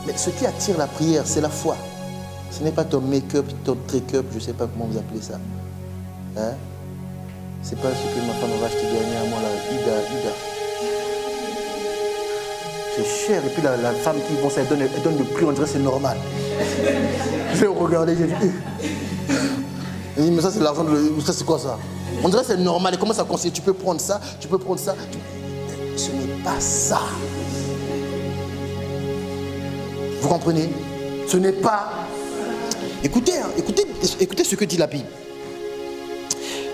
Mais ce qui attire la prière, c'est la foi. Ce n'est pas ton make-up, ton trick-up, je ne sais pas comment vous appelez ça. Hein? C'est pas ce que ma femme va acheter dernièrement, là, Ida. C'est cher, et puis la femme qui vont ça, elle donne le prix, on dirait que c'est normal. Je vais regarder, j'ai dit, elle dit, mais ça c'est l'argent de... Ça c'est quoi ça? On dirait que c'est normal, et comment ça conseille? Tu peux prendre ça, tu peux prendre ça. Ce n'est pas ça. Vous comprenez? Ce n'est pas... Écoutez, hein, écoutez ce que dit la Bible.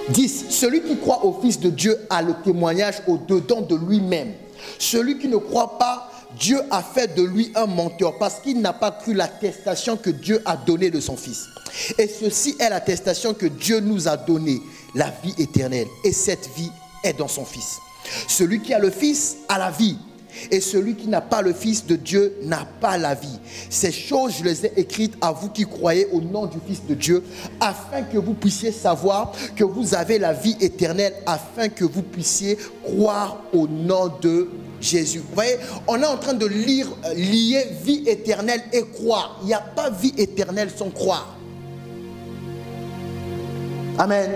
10. Celui qui croit au Fils de Dieu a le témoignage au-dedans de lui-même. Celui qui ne croit pas Dieu a fait de lui un menteur parce qu'il n'a pas cru l'attestation que Dieu a donnée de son Fils. Et ceci est l'attestation que Dieu nous a donnée, la vie éternelle. Et cette vie est dans son Fils. Celui qui a le Fils a la vie. Et celui qui n'a pas le Fils de Dieu n'a pas la vie. Ces choses, je les ai écrites à vous qui croyez au nom du Fils de Dieu, afin que vous puissiez savoir que vous avez la vie éternelle, afin que vous puissiez croire au nom de Jésus. Vous voyez, on est en train de lier vie éternelle et croire. Il n'y a pas vie éternelle sans croire. Amen.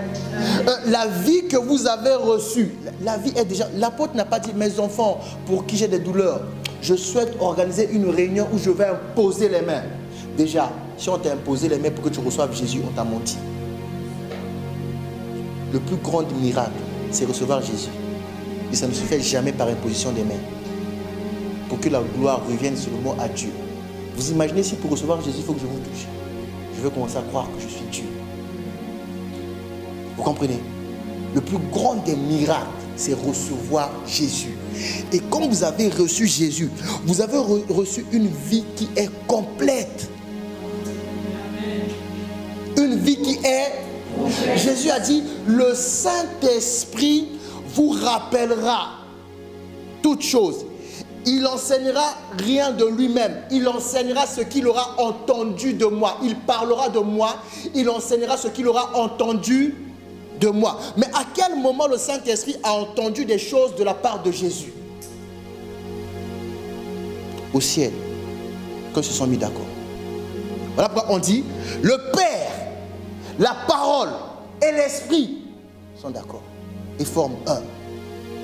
La vie que vous avez reçue, la vie est déjà... L'apôtre n'a pas dit, mes enfants, pour qui j'ai des douleurs, je souhaite organiser une réunion où je vais imposer les mains. Déjà, si on t'a imposé les mains pour que tu reçoives Jésus, on t'a menti. Le plus grand miracle, c'est recevoir Jésus. Et ça ne se fait jamais par imposition des mains. Pour que la gloire revienne seulement à Dieu. Vous imaginez si pour recevoir Jésus, il faut que je vous touche. Je veux commencer à croire que je suis Dieu. Vous comprenez? Le plus grand des miracles, c'est recevoir Jésus. Et quand vous avez reçu Jésus, vous avez reçu une vie qui est complète. Une vie qui est... Jésus a dit, le Saint-Esprit vous rappellera toutes choses. Il enseignera rien de lui-même. Il enseignera ce qu'il aura entendu de moi. Il parlera de moi. Il enseignera ce qu'il aura entendu de moi. Mais à quel moment le Saint-Esprit a entendu des choses de la part de Jésus? Au ciel, quand ils se sont mis d'accord. Voilà pourquoi on dit, le Père, la parole et l'Esprit sont d'accord et forment un.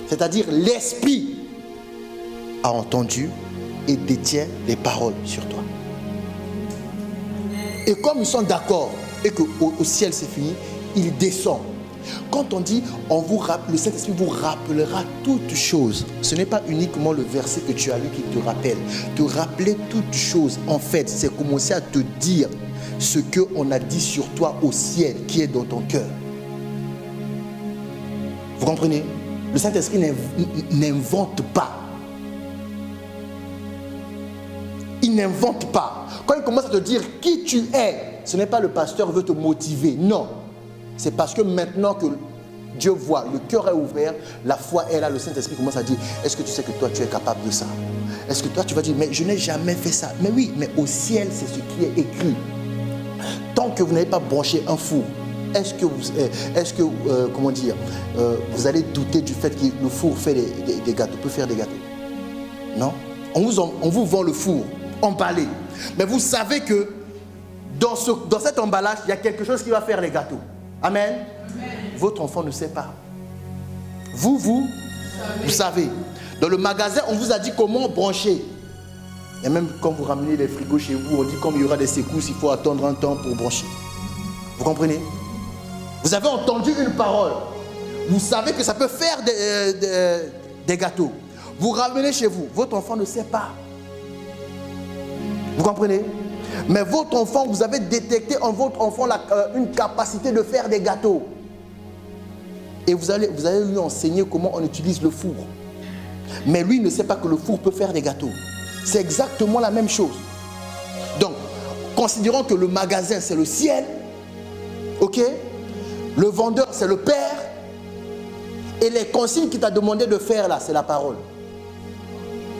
C'est-à-dire l'Esprit a entendu et détient les paroles sur toi. Et comme ils sont d'accord et qu'au ciel c'est fini, il descend. Quand on dit, le Saint-Esprit vous rappellera toutes choses, ce n'est pas uniquement le verset que tu as lu qui te rappelle. Te rappeler toutes choses, en fait, c'est commencer à te dire ce qu'on a dit sur toi au ciel, qui est dans ton cœur. Vous comprenez? Le Saint-Esprit n'invente pas. Il n'invente pas. Quand il commence à te dire qui tu es, ce n'est pas le pasteur qui veut te motiver, non. C'est parce que maintenant que Dieu voit, le cœur est ouvert, la foi est là, le Saint-Esprit commence à dire, est-ce que tu sais que toi tu es capable de ça? Est-ce que toi tu vas dire, mais je n'ai jamais fait ça? Mais oui, mais au ciel c'est ce qui est écrit. Tant que vous n'avez pas branché un four, est-ce que vous allez douter du fait que le four fait des gâteaux, peut faire des gâteaux? Non. On vous vend le four emballé, mais vous savez que dans cet emballage, il y a quelque chose qui va faire les gâteaux. Amen. Amen. Votre enfant ne sait pas. Vous savez. Dans le magasin, on vous a dit comment brancher. Et même quand vous ramenez les frigos chez vous, on dit comme il y aura des secousses, il faut attendre un temps pour brancher. Vous comprenez? Vous avez entendu une parole. Vous savez que ça peut faire des gâteaux. Vous ramenez chez vous. Votre enfant ne sait pas. Vous comprenez? Mais votre enfant, vous avez détecté en votre enfant une capacité de faire des gâteaux. Et vous allez lui enseigner comment on utilise le four. Mais lui ne sait pas que le four peut faire des gâteaux. C'est exactement la même chose. Donc, considérons que le magasin, c'est le ciel. Ok? Le vendeur, c'est le Père. Et les consignes qu'il t'a demandé de faire là, c'est la parole.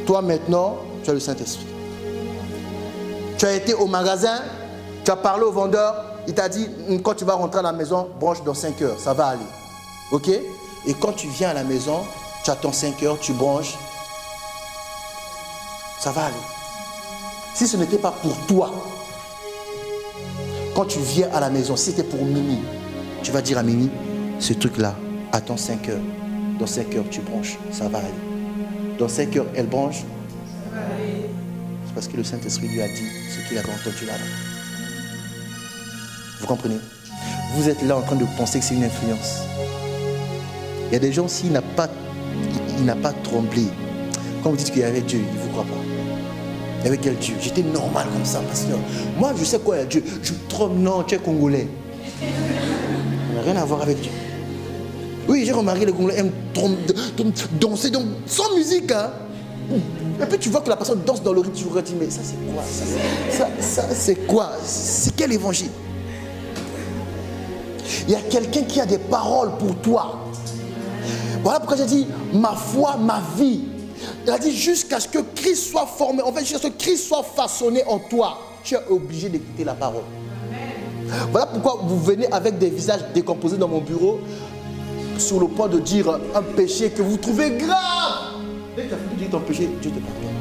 Toi maintenant, tu as le Saint-Esprit. Tu as été au magasin, tu as parlé au vendeur, il t'a dit, quand tu vas rentrer à la maison, branche dans 5 heures, ça va aller. Ok? Et quand tu viens à la maison, tu attends 5 heures, tu branches, ça va aller. Si ce n'était pas pour toi, quand tu viens à la maison, si c'était pour Mimi, tu vas dire à Mimi, ce truc-là, attends 5 heures. Dans 5 heures, tu branches, ça va aller. Dans 5 heures, elle branche, ça va aller. C'est parce que le Saint-Esprit lui a dit ce qu'il avait entendu là-bas. Vous comprenez? Vous êtes là en train de penser que c'est une influence. Il y a des gens, s'il n'a pas tremblé, quand vous dites qu'il y avait Dieu, il ne vous croit pas. Il y avait quel Dieu? J'étais normal comme ça, pasteur. Moi, je sais quoi, Dieu. Je tremble, non, tu es Congolais. Ça n'a rien à voir avec Dieu. Oui, j'ai remarqué les Congolais aiment danser sans musique. Hein. Et puis tu vois que la personne danse dans le rythme, tu te dis, mais ça c'est quoi? Ça c'est quoi? C'est quel évangile? Il y a quelqu'un qui a des paroles pour toi. Voilà pourquoi j'ai dit, ma foi, ma vie. Il a dit, jusqu'à ce que Christ soit formé, en fait, jusqu'à ce que Christ soit façonné en toi, tu es obligé d'écouter la parole. Voilà pourquoi vous venez avec des visages décomposés dans mon bureau, sur le point de dire un péché que vous trouvez grave. Dès que tu as fini de dire ton péché, Dieu te pardonne.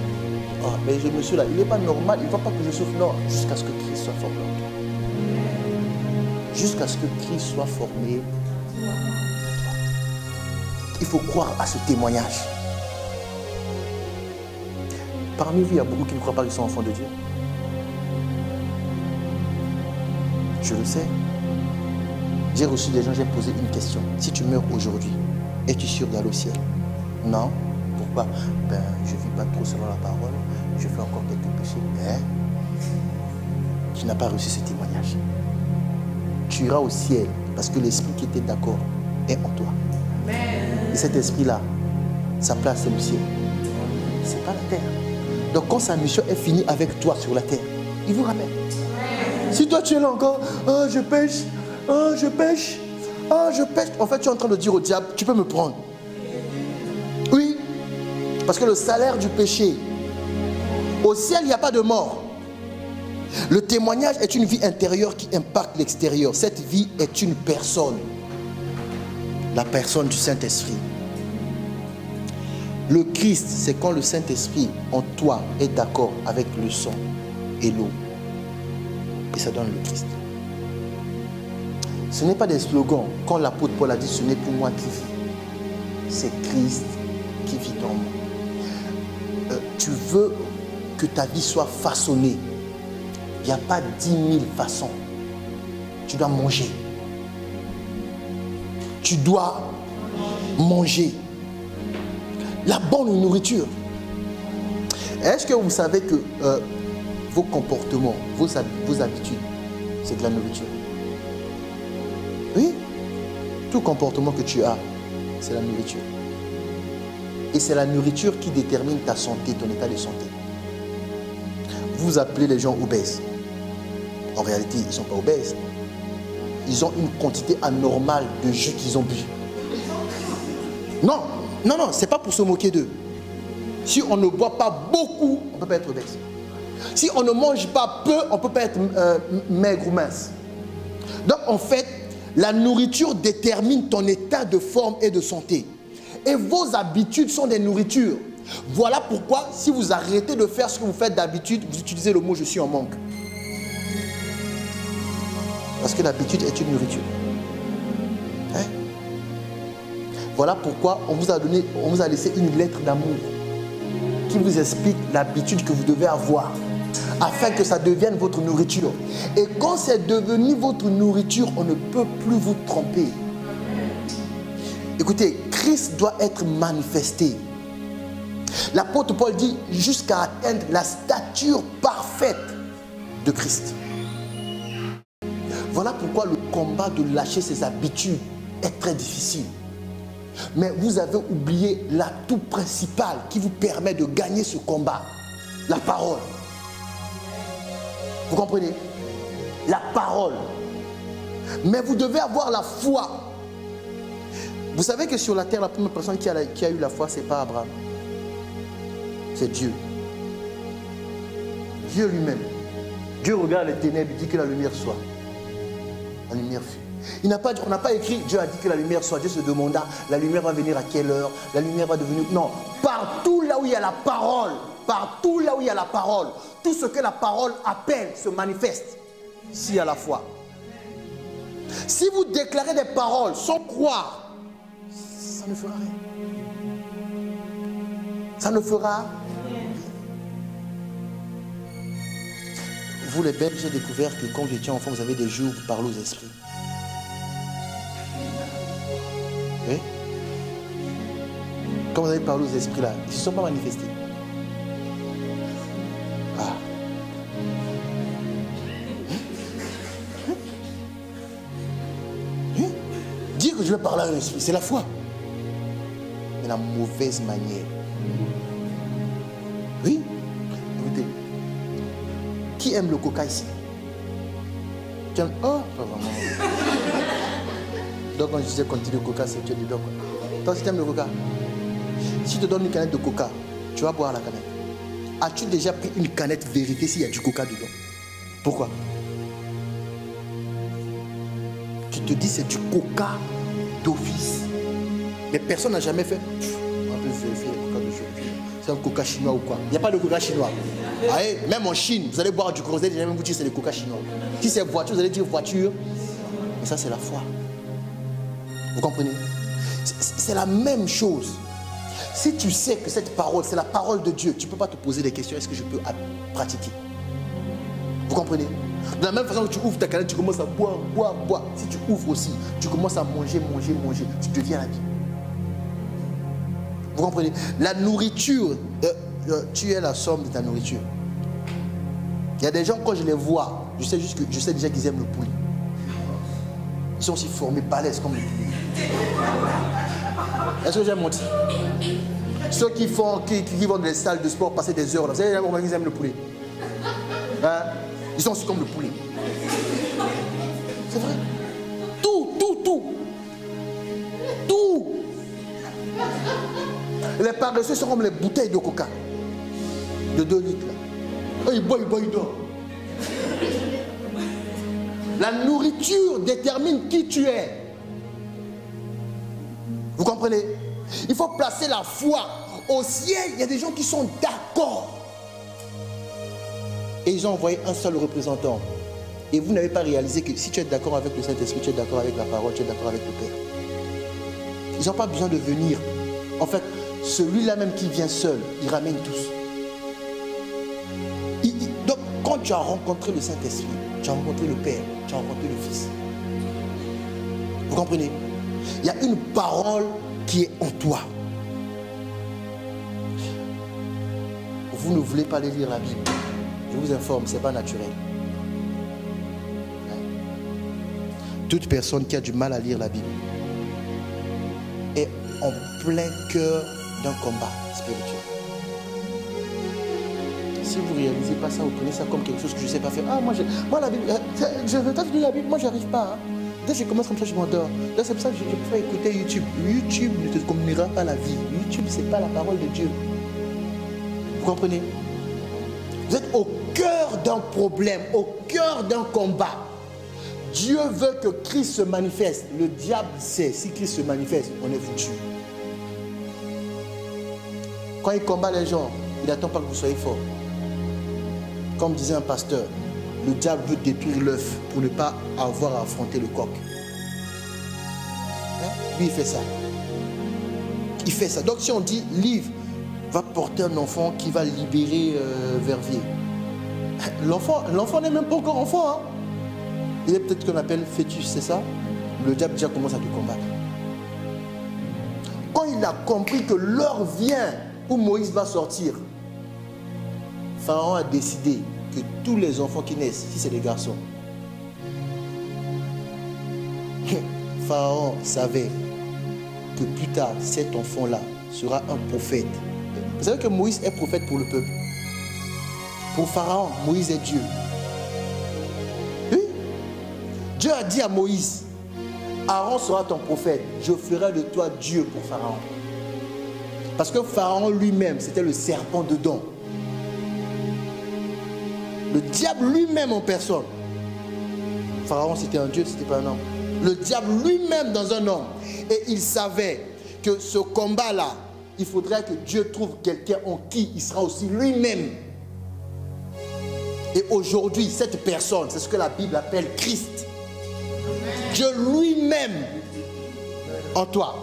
Ah, mais ce monsieur-là, il n'est pas normal, il ne va pas que je souffre. Non, jusqu'à ce que Christ soit formé en toi. Jusqu'à ce que Christ soit formé en toi. Il faut croire à ce témoignage. Parmi vous, il y a beaucoup qui ne croient pas qu'ils sont enfants de Dieu. Je le sais. J'ai reçu des gens, j'ai posé une question. Si tu meurs aujourd'hui, es-tu sûr d'aller au ciel? Non. Pourquoi? Ben, je ne vis pas trop selon la parole. Je fais encore quelques péchés. Mais tu n'as pas reçu ce témoignage. Tu iras au ciel parce que l'esprit qui était d'accord est en toi. Et cet esprit-là, sa place c'est le ciel. Ce n'est pas la terre. Donc quand sa mission est finie avec toi sur la terre, il vous ramène. Si toi tu es là encore, oh je pêche, oh je pêche, oh je pêche. En fait tu es en train de dire au diable, tu peux me prendre. Oui, parce que le salaire du péché, au ciel il n'y a pas de mort. Le témoignage est une vie intérieure qui impacte l'extérieur. Cette vie est une personne. La personne du Saint-Esprit. Le Christ, c'est quand le Saint-Esprit en toi est d'accord avec le sang et l'eau. Et ça donne le Christ. Ce n'est pas des slogans. Quand l'apôtre Paul a dit, ce n'est plus moi qui vis. C'est Christ qui vit en moi. Tu veux que ta vie soit façonnée. Il n'y a pas 10 000 façons. Tu dois manger. Tu dois manger. La bonne nourriture. Est-ce que vous savez que vos comportements, vos habitudes, c'est de la nourriture? Oui. Tout comportement que tu as, c'est la nourriture. Et c'est la nourriture qui détermine ta santé, ton état de santé. Vous appelez les gens obèses. En réalité, ils ne sont pas obèses. Ils ont une quantité anormale de jus qu'ils ont bu. Non, non, non, ce n'est pas pour se moquer d'eux. Si on ne boit pas beaucoup, on ne peut pas être obèse. Si on ne mange pas peu, on ne peut pas être maigre ou mince. Donc en fait, la nourriture détermine ton état de forme et de santé. Et vos habitudes sont des nourritures. Voilà pourquoi, si vous arrêtez de faire ce que vous faites d'habitude, vous utilisez le mot « je suis en manque ». Parce que l'habitude est une nourriture. Hein? Voilà pourquoi on vous a laissé une lettre d'amour qui vous explique l'habitude que vous devez avoir afin que ça devienne votre nourriture. Et quand c'est devenu votre nourriture, on ne peut plus vous tromper. Écoutez, Christ doit être manifesté. L'apôtre Paul dit jusqu'à atteindre la stature parfaite de Christ. Voilà pourquoi le combat de lâcher ses habitudes est très difficile. Mais vous avez oublié l'atout principal qui vous permet de gagner ce combat. La parole. Vous comprenez? La parole. Mais vous devez avoir la foi. Vous savez que sur la terre, la première personne qui a eu la foi, ce n'est pas Abraham. C'est Dieu. Dieu lui-même. Dieu regarde les ténèbres et dit que la lumière soit. La lumière fut. On n'a pas écrit Dieu a dit que la lumière soit. Dieu se demanda la lumière va venir à quelle heure? La lumière va devenir. Non. Partout là où il y a la parole, partout là où il y a la parole, tout ce que la parole appelle se manifeste. S'il y a la foi. Si vous déclarez des paroles sans croire, ça ne fera rien. Ça ne fera rien. Vous les Belges, j'ai découvert que quand vous étiez enfant, vous avez des jours où vous parlez aux esprits. Oui? Quand vous avez parlé aux esprits là, ils ne se sont pas manifestés. Ah. Dire que je vais parler à un esprit, c'est la foi. Mais la mauvaise manière. Oui. Écoutez, qui aime le coca ici? Tu aimes? Oh, pas vraiment. Donc quand je disais qu'on dit le coca, c'est que tu es dedans. Toi, si tu aimes le coca, si je te donne une canette de coca, tu vas boire la canette. As-tu déjà pris une canette vérifier s'il y a du coca dedans? Pourquoi? Tu te dis c'est du coca d'office. Mais personne n'a jamais fait. On peut vérifier le coca de chou. C'est un coca chinois ou quoi? Il n'y a pas de coca chinois. Allez, même en Chine, vous allez boire du coca, vous allez même vous dire c'est le coca chinois. Si c'est voiture, vous allez dire voiture. Mais ça, c'est la foi. Vous comprenez? C'est la même chose. Si tu sais que cette parole, c'est la parole de Dieu, tu ne peux pas te poser des questions, est-ce que je peux pratiquer? Vous comprenez? De la même façon que tu ouvres ta canette, tu commences à boire, boire, boire. Si tu ouvres aussi, tu commences à manger, manger, manger. Tu deviens la vie. Vous comprenez? La nourriture, tu es la somme de ta nourriture. Il y a des gens, quand je les vois, je sais déjà qu'ils aiment le poulet. Ils sont aussi formés, balèzes comme le poulet. Est-ce que j'ai menti? Ceux qui vont dans les salles de sport passer des heures là, vous savez comment ils aiment le poulet? Hein? Ils sont aussi comme le poulet. C'est vrai. Tout. Les paresseux sont comme les bouteilles de coca. De 2 litres là. Oh, ils boivent, ils dorment. La nourriture détermine qui tu es. Vous comprenez? Il faut placer la foi. Au ciel, il y a des gens qui sont d'accord. Et ils ont envoyé un seul représentant. Et vous n'avez pas réalisé que si tu es d'accord avec le Saint-Esprit, tu es d'accord avec la parole, tu es d'accord avec le Père. Ils n'ont pas besoin de venir. En fait, celui-là même qui vient seul, il ramène tous. Donc, quand tu as rencontré le Saint-Esprit, tu as rencontré le Père, tu as rencontré le Fils. Vous comprenez? Il y a une parole qui est en toi. Vous ne voulez pas aller lire la Bible. Je vous informe, ce n'est pas naturel. Toute personne qui a du mal à lire la Bible est en plein cœur d'un combat spirituel. Si vous ne réalisez pas ça, vous prenez ça comme quelque chose que je ne sais pas faire. Ah, moi la Bible, je veux pas lire la Bible, moi je n'arrive pas. Hein. Dès que je commence comme ça, je m'endors. Là, c'est pour ça que je préfère écouter YouTube. YouTube ne te communiquera pas la vie. YouTube, ce n'est pas la parole de Dieu. Vous comprenez? Vous êtes au cœur d'un problème, au cœur d'un combat. Dieu veut que Christ se manifeste. Le diable sait, si Christ se manifeste, on est foutu. Quand il combat les gens, il n'attend pas que vous soyez fort. Comme disait un pasteur, le diable veut détruire l'œuf pour ne pas avoir à affronter le coq. Hein? Lui, il fait ça. Il fait ça. Donc si on dit, livre, va porter un enfant qui va libérer Verviers. L'enfant n'est même pas encore enfant. Hein? Il est peut-être ce qu'on appelle fœtus, c'est ça? Le diable déjà commence à te combattre. Quand il a compris que l'heure vient où Moïse va sortir, Pharaon a décidé que tous les enfants qui naissent, si c'est des garçons, Pharaon savait que plus tard, cet enfant-là sera un prophète. Vous savez que Moïse est prophète pour le peuple. Pour Pharaon, Moïse est Dieu. Oui. Dieu a dit à Moïse, Aaron sera ton prophète, je ferai de toi Dieu pour Pharaon. Parce que Pharaon lui-même, c'était le serpent dedans. Le diable lui-même en personne. Pharaon, c'était un Dieu, c'était pas un homme. Le diable lui-même dans un homme. Et il savait que ce combat-là, il faudrait que Dieu trouve quelqu'un en qui il sera aussi lui-même. Et aujourd'hui, cette personne, c'est ce que la Bible appelle Christ. Dieu lui-même en toi.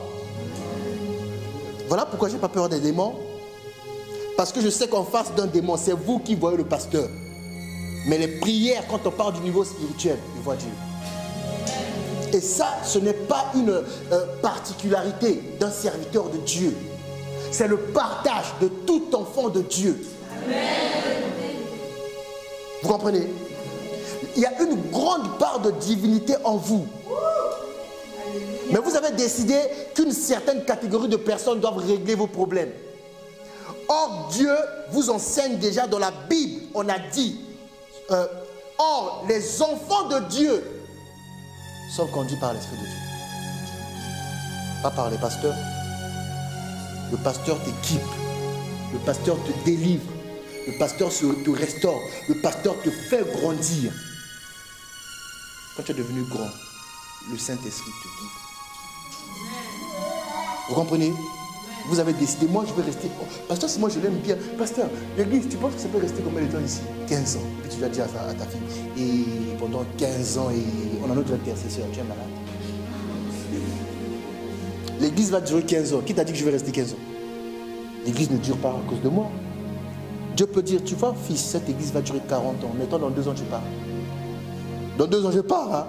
Voilà pourquoi je n'ai pas peur des démons. Parce que je sais qu'en face d'un démon, c'est vous qui voyez le pasteur. Mais les prières, quand on parle du niveau spirituel, il voit Dieu. Et ça, ce n'est pas une particularité d'un serviteur de Dieu. C'est le partage de tout enfant de Dieu. Amen. Vous comprenez? Il y a une grande part de divinité en vous. Mais vous avez décidé qu'une certaine catégorie de personnes doivent régler vos problèmes. Or, Dieu vous enseigne déjà dans la Bible, on a dit, or, les enfants de Dieu sont conduits par l'Esprit de Dieu. Pas par les pasteurs. Le pasteur t'équipe, le pasteur te délivre, le pasteur te restaure, le pasteur te fait grandir. Quand tu es devenu grand, le Saint-Esprit te guide. Vous comprenez? Vous avez décidé, moi je vais rester. Oh, pasteur, si moi je l'aime bien. Pasteur, l'église, tu penses que ça peut rester combien de temps ici? 15 ans. Et puis tu l'as dit à ta fille. Et pendant 15 ans, et on a notre intercesseur, tu es malade. L'église va durer 15 ans. Qui t'a dit que je vais rester 15 ans? L'église ne dure pas à cause de moi. Dieu peut dire, tu vois, fils, cette église va durer 40 ans. Mais toi, dans 2 ans, tu pars. Dans 2 ans, je pars. Hein?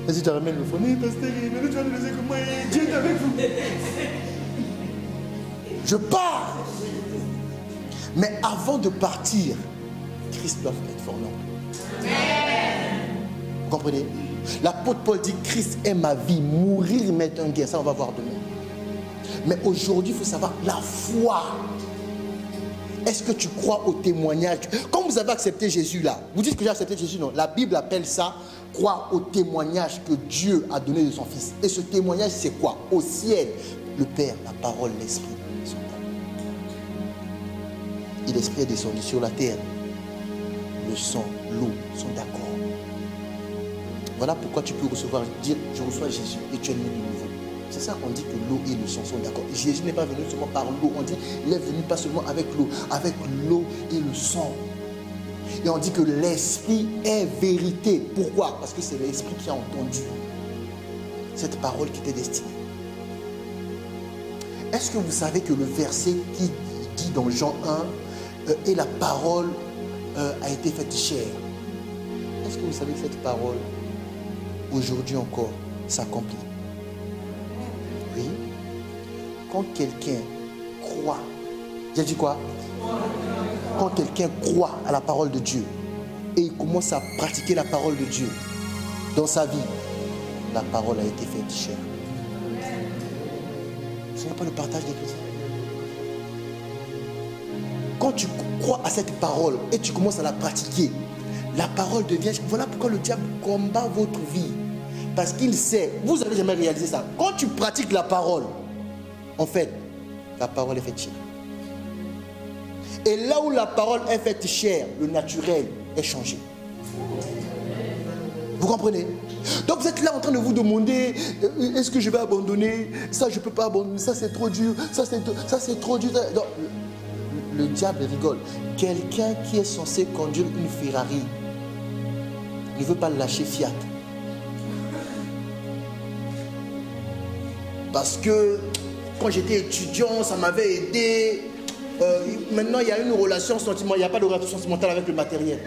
Et si tu ramènes le fond, mais pasteur, mais tu vas nous laisser comment Dieu est avec vous. Je pars. Mais avant de partir, Christ doit être fort noble. Vous comprenez? L'apôtre Paul dit, Christ est ma vie, mourir m'est un gain. Ça, on va voir demain. Mais aujourd'hui, il faut savoir la foi. Est-ce que tu crois au témoignage? Quand vous avez accepté Jésus là, vous dites que j'ai accepté Jésus, non? La Bible appelle ça croire au témoignage que Dieu a donné de son Fils. Et ce témoignage, c'est quoi? Au ciel, le Père, la parole, l'Esprit sont là. Et l'Esprit est descendu sur la terre. Le sang, l'eau sont d'accord. Voilà pourquoi tu peux recevoir, dire, je reçois Jésus et tu es né de nouveau. C'est ça qu'on dit que l'eau et le sang sont d'accord. Jésus n'est pas venu seulement par l'eau. On dit il est venu pas seulement avec l'eau et le sang. Et on dit que l'esprit est vérité. Pourquoi? Parce que c'est l'esprit qui a entendu cette parole qui était destinée. Est-ce que vous savez que le verset qui dit dans Jean 1 et la parole a été faite chair? Est-ce que vous savez que cette parole aujourd'hui encore s'accomplit? Oui. Quand quelqu'un croit, j'ai dit quoi? Quand quelqu'un croit à la parole de Dieu et il commence à pratiquer la parole de Dieu dans sa vie, la parole a été faite chair. Ce n'est pas le partage des chrétiens. Quand tu crois à cette parole et tu commences à la pratiquer, la parole devient... Voilà pourquoi le diable combat votre vie. Parce qu'il sait, vous n'avez jamais réalisé ça. Quand tu pratiques la parole, en fait, la parole est faite chair. Et là où la parole est faite chair, le naturel est changé. Vous comprenez? Donc vous êtes là en train de vous demander, est-ce que je vais abandonner? Ça, je ne peux pas abandonner. Ça, c'est trop dur. Ça, c'est trop dur. Donc, le diable rigole. Quelqu'un qui est censé conduire une Ferrari ne veut pas lâcher Fiat. Parce que quand j'étais étudiant, ça m'avait aidé. Maintenant, il y a une relation sentimentale. Il n'y a pas de relation sentimentale avec le matériel.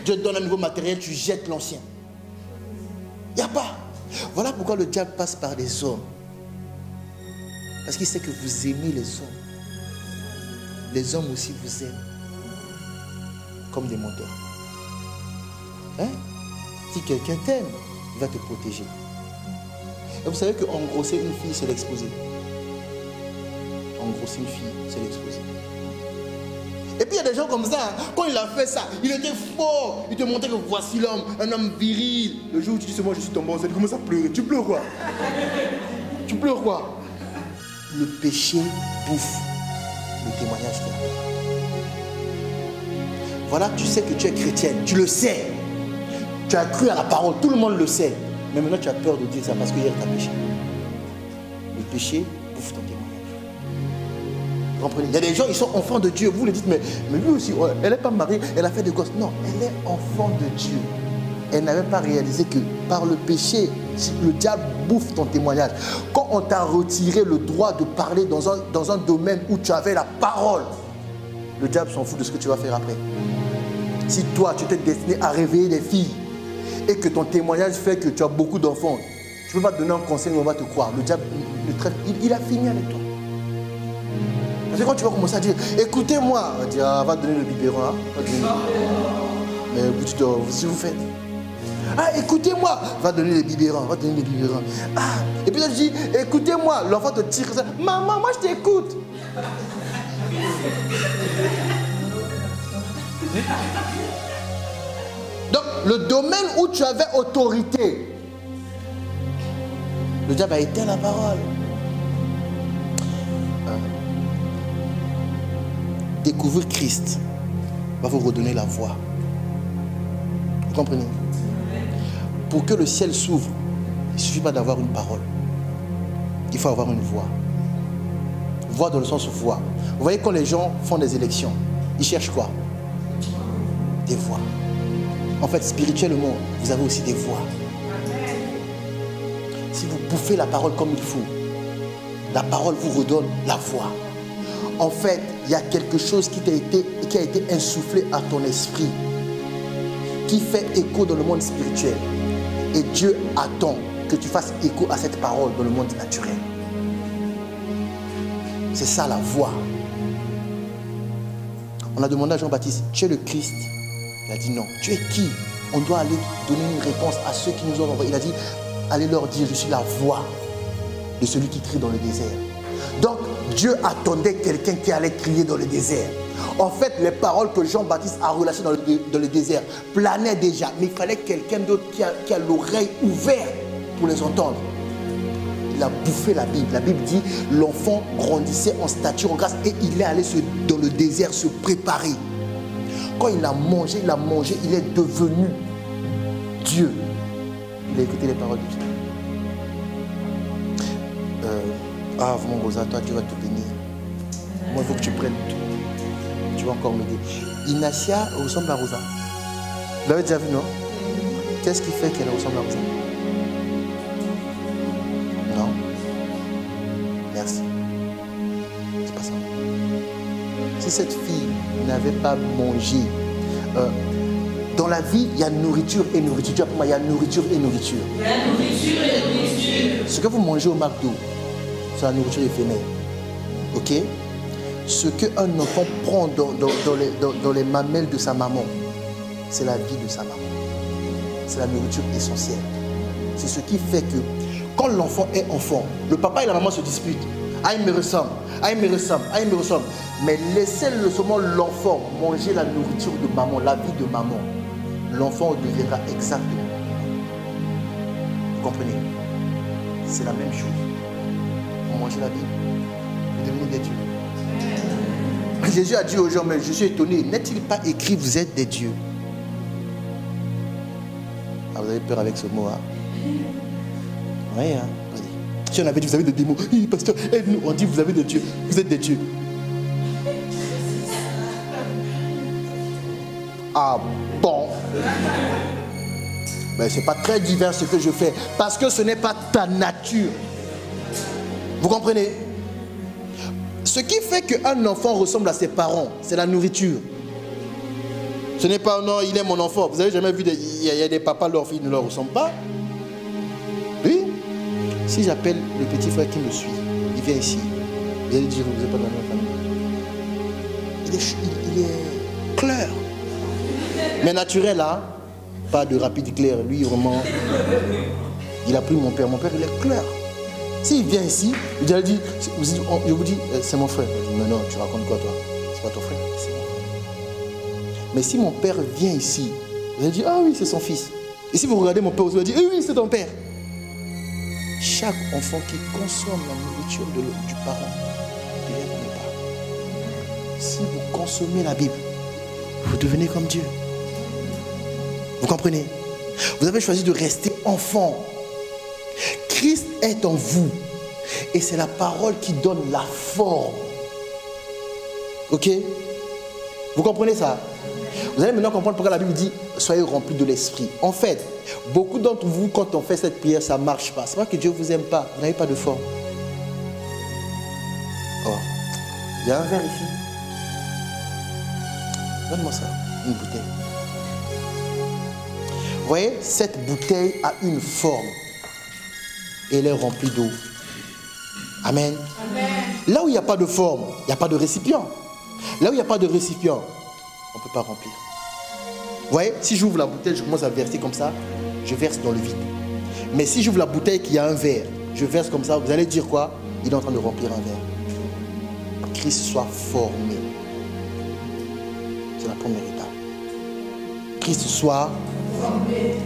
Dieu te donne un nouveau matériel, tu jettes l'ancien. Il n'y a pas. Voilà pourquoi le diable passe par des hommes. Parce qu'il sait que vous aimez les hommes. Les hommes aussi vous aiment. Comme des menteurs. Hein? Si quelqu'un t'aime, il va te protéger. Et vous savez qu'engrosser une fille, c'est l'exposer. Engrosser une fille, c'est l'exposer. Et puis il y a des gens comme ça, hein, quand il a fait ça, il était fort. Il te montrait que voici l'homme, un homme viril. Le jour où tu dis c'est moi, je suis tombé enceinte, tu commences à pleurer. Tu pleures quoi? Tu pleures quoi? Le péché bouffe le témoignage qu'il y a. Voilà, tu sais que tu es chrétienne, tu le sais. Tu as cru à la parole, tout le monde le sait. Mais maintenant tu as peur de dire ça parce que hier tu as péché. Le péché bouffe ton témoignage. Vous comprenez? Il y a des gens, ils sont enfants de Dieu. Vous le dites, mais lui aussi, elle n'est pas mariée, elle a fait des gosses. Non, elle est enfant de Dieu. Elle n'avait pas réalisé que par le péché, le diable bouffe ton témoignage. Quand on t'a retiré le droit de parler dans un domaine où tu avais la parole, le diable s'en fout de ce que tu vas faire après. Si toi, tu t'es destiné à réveiller des filles et que ton témoignage fait que tu as beaucoup d'enfants, tu ne peux pas te donner un conseil, mais on va te croire. Le diable, il a fini avec toi. Parce que quand tu vas commencer à dire, écoutez-moi, on va dire, va te donner le biberon. Hein? Mais si vous faites, ah, écoutez-moi, va donner les biberons, va donner les biberons. Ah, et puis là, je dis, écoutez-moi, l'enfant te tire ça. Maman, moi je t'écoute. Donc, le domaine où tu avais autorité, le diable a éteint la parole. Découvrir Christ va vous redonner la voix. Vous comprenez? Pour que le ciel s'ouvre, il ne suffit pas d'avoir une parole. Il faut avoir une voix. Voix dans le sens voix. Vous voyez, quand les gens font des élections, ils cherchent quoi? Des voix. En fait, spirituellement, vous avez aussi des voix. Si vous bouffez la parole comme il faut, la parole vous redonne la voix. En fait, il y a quelque chose qui a été insufflé à ton esprit, qui fait écho dans le monde spirituel. Et Dieu attend que tu fasses écho à cette parole dans le monde naturel. C'est ça la voix. On a demandé à Jean-Baptiste, tu es le Christ? Il a dit non. Tu es qui? On doit aller donner une réponse à ceux qui nous ont envoyés. Il a dit, allez leur dire, je suis la voix de celui qui crie dans le désert. Donc, Dieu attendait quelqu'un qui allait crier dans le désert. En fait, les paroles que Jean-Baptiste a relâchées dans le désert planaient déjà. Mais il fallait quelqu'un d'autre qui a l'oreille ouverte pour les entendre. Il a bouffé la Bible. La Bible dit, l'enfant grandissait en stature, en grâce, et il est allé dans le désert se préparer. Quand il a mangé, il est devenu Dieu. Il a écouté les paroles de Dieu. Ah, mon Rosa, toi, Dieu va te bénir. Moi, il faut que tu prennes tout. Tu vas encore m'aider. Inacia ressemble à Rosa. Vous l'avez déjà vu, non? Qu'est-ce qui fait qu'elle ressemble à Rosa? Non? Merci. C'est pas ça. Si cette fille n'avait pas mangé, dans la vie, il y a nourriture et nourriture. Pour moi, il y a nourriture et nourriture. Il y a nourriture et nourriture. Ce que vous mangez au McDo, c'est la nourriture éphémère. Ok? Ce qu'un enfant prend dans les mamelles de sa maman, c'est la vie de sa maman. C'est la nourriture essentielle. C'est ce qui fait que quand l'enfant est enfant, le papa et la maman se disputent. Ah, il me ressemble. Ah, il me ressemble. Ah, il me ressemble. Mais laissez seulement l'enfant manger la nourriture de maman, la vie de maman. L'enfant deviendra exactement. Vous comprenez? C'est la même chose. Vous mangez la Bible, vous devenez des dieux. Jésus a dit aux gens, mais je suis étonné, n'est-il pas écrit, vous êtes des dieux? Ah, vous avez peur avec ce mot, hein? Oui, hein? Si on avait dit, vous avez des démons, oui, pasteur, aide-nous. On dit, vous avez des dieux, vous êtes des dieux. Ah bon? Ben, c'est pas très divin ce que je fais, parce que ce n'est pas ta nature. Vous comprenez? Ce qui fait qu'un enfant ressemble à ses parents, c'est la nourriture. Ce n'est pas, non, il est mon enfant. Vous avez jamais vu, il y a des papas, leurs filles ne leur ressemblent pas? Oui. Si j'appelle le petit frère qui me suit, il vient ici. Vous allez dire, vous n'êtes pas dans la même famille. Il est clair. Mais naturel, là, pas de rapide clair. Lui, vraiment, il a pris mon père. Mon père, il est clair. S'il vient ici, je vous dis, c'est mon frère. Je dis, non, tu racontes quoi, toi? C'est pas ton frère, c'est mon frère. Mais si mon père vient ici, vous allez dire, ah oui, c'est son fils. Et si vous regardez mon père, vous allez dire, eh oui, c'est ton père. Chaque enfant qui consomme la nourriture du parent devient comme le parent. Si vous consommez la Bible, vous devenez comme Dieu. Vous comprenez? Vous avez choisi de rester enfant. Christ est en vous. Et c'est la parole qui donne la forme. Ok? Vous comprenez ça? Vous allez maintenant comprendre pourquoi la Bible dit soyez remplis de l'esprit. En fait, beaucoup d'entre vous, quand on fait cette prière, ça ne marche pas. C'est pas que Dieu ne vous aime pas. Vous n'avez pas de forme. Oh, il y a un verre ici. Donne-moi ça, une bouteille. Vous voyez, cette bouteille a une forme. Et elle est remplie d'eau. Amen. Amen. Là où il n'y a pas de forme, il n'y a pas de récipient. Là où il n'y a pas de récipient, on ne peut pas remplir. Vous voyez, si j'ouvre la bouteille, je commence à verser comme ça, je verse dans le vide. Mais si j'ouvre la bouteille qui a un verre, je verse comme ça, vous allez dire quoi? Il est en train de remplir un verre. Christ soit formé. C'est la première étape. Christ soit formé.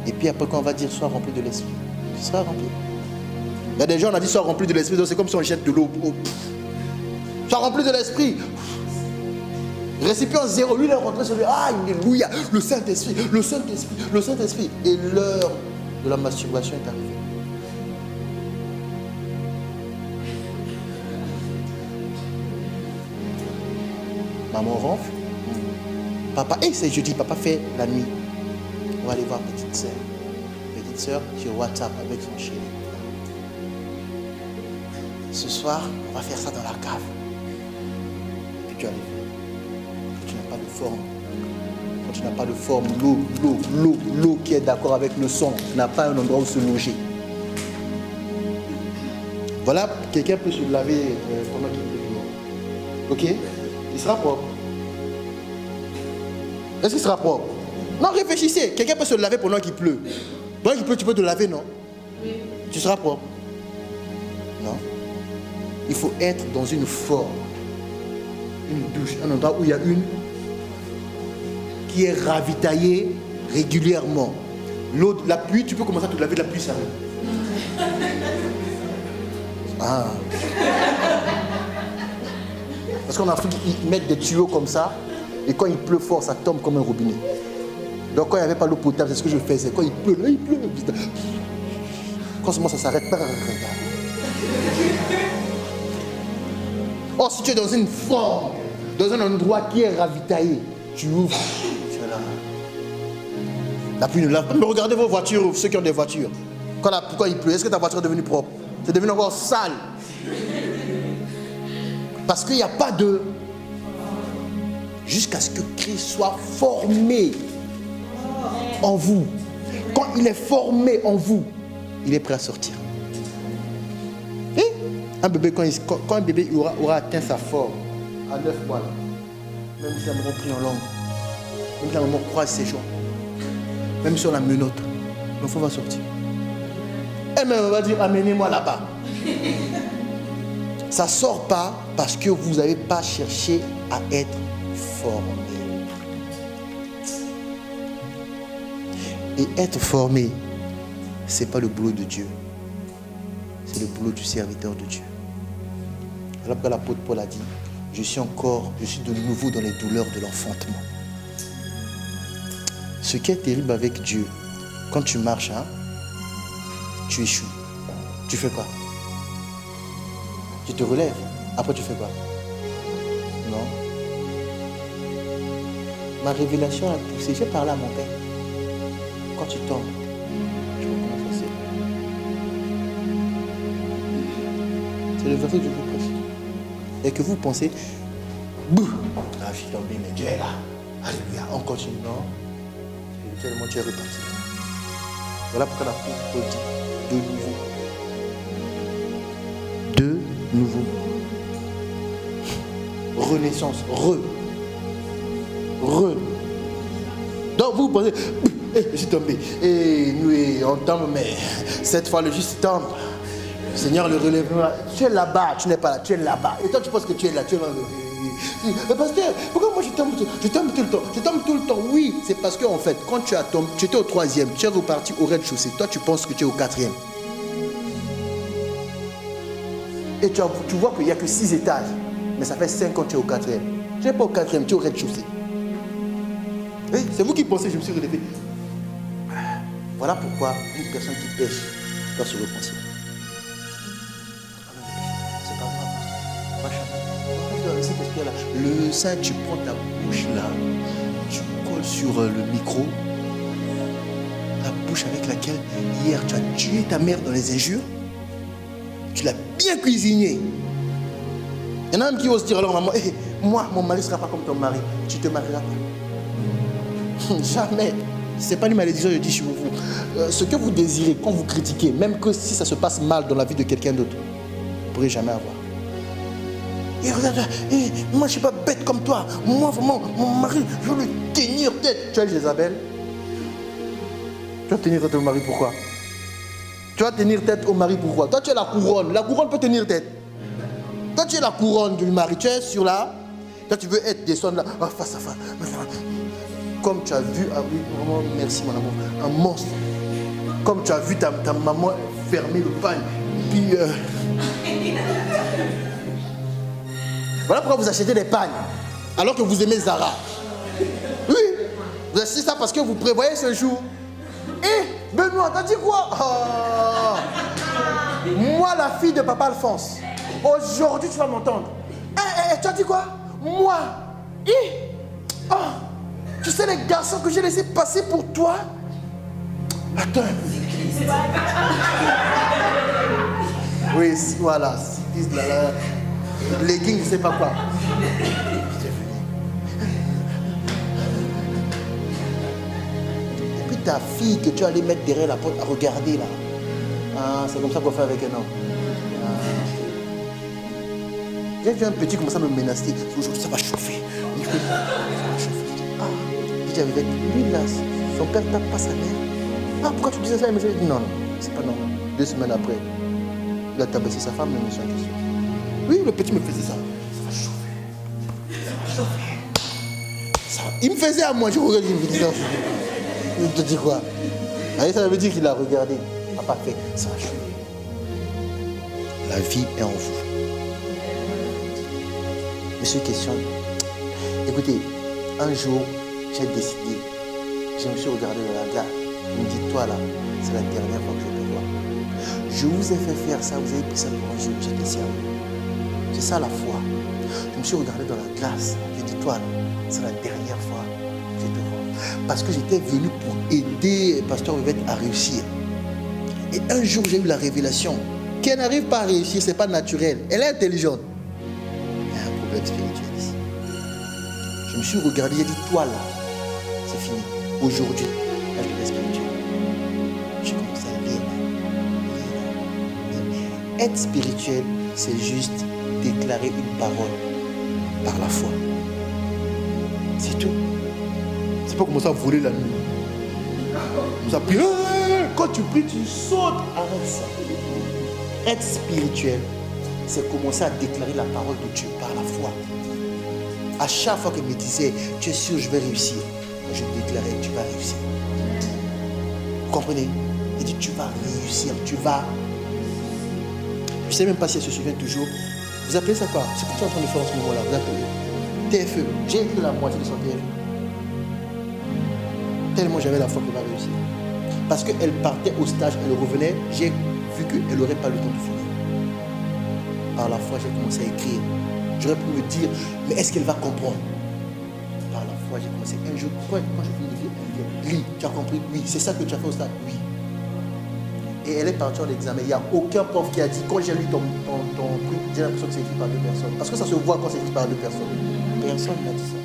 Et puis après, quand on va dire sois rempli de l'esprit, tu seras rempli. Il y a des gens, on a dit sois rempli de l'esprit, donc c'est comme si on jette de l'eau. Sois rempli de l'esprit. Récipient zéro, lui il est rentré sur lui. Ah, alléluia, le Saint-Esprit, le Saint-Esprit, le Saint-Esprit. Et l'heure de la masturbation est arrivée. Maman ronfle. Papa, c'est jeudi, papa fait la nuit. On va aller voir petite sœur. Petite sœur sur WhatsApp avec son chéri. Ce soir, on va faire ça dans la cave. Et puis tu arrives. Quand tu n'as pas de forme. Quand tu n'as pas de forme, l'eau qui est d'accord avec le son n'a pas un endroit où se loger. Voilà, quelqu'un peut se laver pendant qu'il pleut dehors. Ok? Il sera propre. Est-ce qu'il sera propre? Non, réfléchissez. Quelqu'un peut se laver pendant qu'il pleut. Pendant qu'il pleut, tu peux te laver, non? Oui. Tu seras propre. Non. Il faut être dans une forme. Une douche, un endroit où il y a une qui est ravitaillée régulièrement. L'eau, la pluie, tu peux commencer à te laver, la pluie s'arrête. Ah. Parce qu'en Afrique, ils mettent des tuyaux comme ça, et quand il pleut fort, ça tombe comme un robinet. Donc quand il n'y avait pas l'eau potable, c'est ce que je faisais. Quand il pleut, là, il pleut. Quand seulement ça s'arrête, oh, si tu es dans une forme, dans un endroit qui est ravitaillé, tu ouvres, tu es là. La pluie ne lave pas. Mais regardez vos voitures, ceux qui ont des voitures. Quand il pleut, est-ce que ta voiture est devenue propre? C'est devenu encore sale. Parce qu'il n'y a pas de... Jusqu'à ce que Christ soit formé en vous. Quand il est formé en vous, il est prêt à sortir. Et un bébé, quand un bébé aura atteint sa forme, à 9 mois, là, même si la maman prie en langue, même si la maman croise ses joints, même si on la menotte, l'enfant va sortir. Elle-même va dire, amenez-moi là-bas. Ça ne sort pas parce que vous n'avez pas cherché à être formé. Et être formé, ce n'est pas le boulot de Dieu. C'est le boulot du serviteur de Dieu. Alors que l'apôtre Paul a dit, je suis de nouveau dans les douleurs de l'enfantement. Ce qui est terrible avec Dieu, quand tu marches, hein, tu échoues. Tu fais quoi? Tu te relèves. Après, tu fais quoi? Non. Ma révélation a poussé. J'ai parlé à mon père. Quand tu tombes, tu recommences à se. C'est le verset que je vous prêche. Et que vous pensez, bouh, la vie tombée, mais Dieu est là. Alléluia. On continue. Non. Spirituellement, tu es reparti. Voilà pourquoi l'apôtre Paul dit de nouveau. De nouveau. Renaissance. Donc vous pensez, je suis tombé. Et nous, on tombe, mais cette fois le juste tombe. Le Seigneur le relèvera. Tu es là-bas, tu n'es pas là, tu es là-bas. Et toi tu penses que tu es là, tu es là. Mais pasteur, pourquoi moi je tombe tout le temps? Je tombe tout le temps. Oui, c'est parce qu'en fait, quand tu as tombé, tu étais au 3e, tu es reparti au rez-de-chaussée. Toi tu penses que tu es au 4e. Et tu vois qu'il n'y a que 6 étages. Mais ça fait 5 ans que tu es au 4e. Tu n'es pas au 4e, tu es au rez-de-chaussée. C'est vous qui pensez, je me suis relevé. Voilà pourquoi une personne qui pêche doit se repentir. C'est pas grave. Le sein, tu prends ta bouche là, tu colles sur le micro. La bouche avec laquelle hier tu as tué ta mère dans les injures. Tu l'as bien cuisiné. Il y en a même qui osent dire alors maman, hey, moi, mon mari ne sera pas comme ton mari. Tu te marieras pas. Jamais. Ce n'est pas une malédiction, je dis sur vous. Ce que vous désirez, quand vous critiquez, même que si ça se passe mal dans la vie de quelqu'un d'autre, vous ne pourrez jamais avoir. Et regarde, moi je ne suis pas bête comme toi. Moi vraiment, mon mari, je veux le tenir tête. Tu es Jézabel. Tu vas tenir tête au mari, pourquoi? Tu vas tenir tête au mari, pourquoi? Toi tu es la couronne. La couronne peut tenir tête. Toi tu es la couronne du mari. Tu es sur là. Toi tu veux être descendre là, face à face. comme tu as vu, ah oui, vraiment, merci mon amour, un monstre. Comme tu as vu ta maman fermer le pagne. Puis, voilà pourquoi vous achetez des pagnes, alors que vous aimez Zara. Oui, vous achetez ça parce que vous prévoyez ce jour. Eh, Benoît, t'as dit quoi? Moi, la fille de Papa Alphonse, aujourd'hui tu vas m'entendre. Tu as dit quoi? Moi, tu sais les garçons que j'ai laissé passer pour toi? Attends un peu. Oui, voilà. Legging, je sais pas quoi. Et puis ta fille que tu allais mettre derrière la porte à regarder là. Ah, c'est comme ça qu'on fait avec un homme. J'ai vu un petit commencer à me menacer. Aujourd'hui, ça va chauffer. Ça va chauffer. Je dis avec lui là, son père tape pas sa mère. Pourquoi tu disais ça? Il me dit non, c'est pas normal. 2 semaines après, il a tabassé sa femme, mais sans question. Oui, le petit me faisait ça. Ça va chauffer. Ça va chauffer. Il me faisait à moi, je regarde, il me disait ça. Il te dit quoi? Ça veut dire qu'il a regardé. Il n'a pas fait. Ça va chauffer. La vie est en vous. Monsieur question. Écoutez, un jour, j'ai décidé. Je me suis regardé dans la glace. Il me dit, toi là, c'est la dernière fois que je te vois. Je vous ai fait faire ça, vous avez pris ça pour un jeu, j'étais sérieux. C'est ça la foi. Je me suis regardé dans la glace. J'ai dit, toi là, c'est la dernière fois que je te vois. Parce que j'étais venu pour aider Pasteur Yvette à réussir. Et un jour, j'ai eu la révélation qu'elle n'arrive pas à réussir, c'est pas naturel. Elle est intelligente. Il y a un problème spirituel ici. Je me suis regardé, j'ai dit, toi là, c'est fini. Aujourd'hui, là, je deviens spirituel. J'ai commencé à lire. Être spirituel, c'est juste déclarer une parole par la foi. C'est tout. C'est pas commencer à voler la nuit. Vous appuyez. Quand tu pries, tu sautes. Arrête ça. Être spirituel, c'est commencer à déclarer la parole de Dieu par la foi. À chaque fois qu'elle me disait, tu es sûr, je vais réussir, je déclarais, tu vas réussir. Vous comprenez? Elle dit, tu vas réussir, tu vas. Je ne sais même pas si elle se souvient toujours. Vous appelez ça quoi? Ce que tu es en train de faire en ce moment-là, vous appelez TFE. J'ai écrit la moitié de son TFE. Tellement j'avais la foi qu'elle va réussir. Parce qu'elle partait au stage, elle revenait, j'ai vu qu'elle n'aurait pas le temps de finir. Par la foi, j'ai commencé à écrire. J'aurais pu me dire, mais est-ce qu'elle va comprendre? Par la foi, j'ai commencé un jour. Quand je finis de lire, elle dit, lis, tu as compris? Oui. C'est ça que tu as fait au stade? Oui. Et elle est partie en examen. Il n'y a aucun prof qui a dit, quand j'ai lu ton truc, j'ai l'impression que c'est écrit par 2 personnes. Parce que ça se voit quand c'est écrit par 2 personnes. Personne n'a dit ça.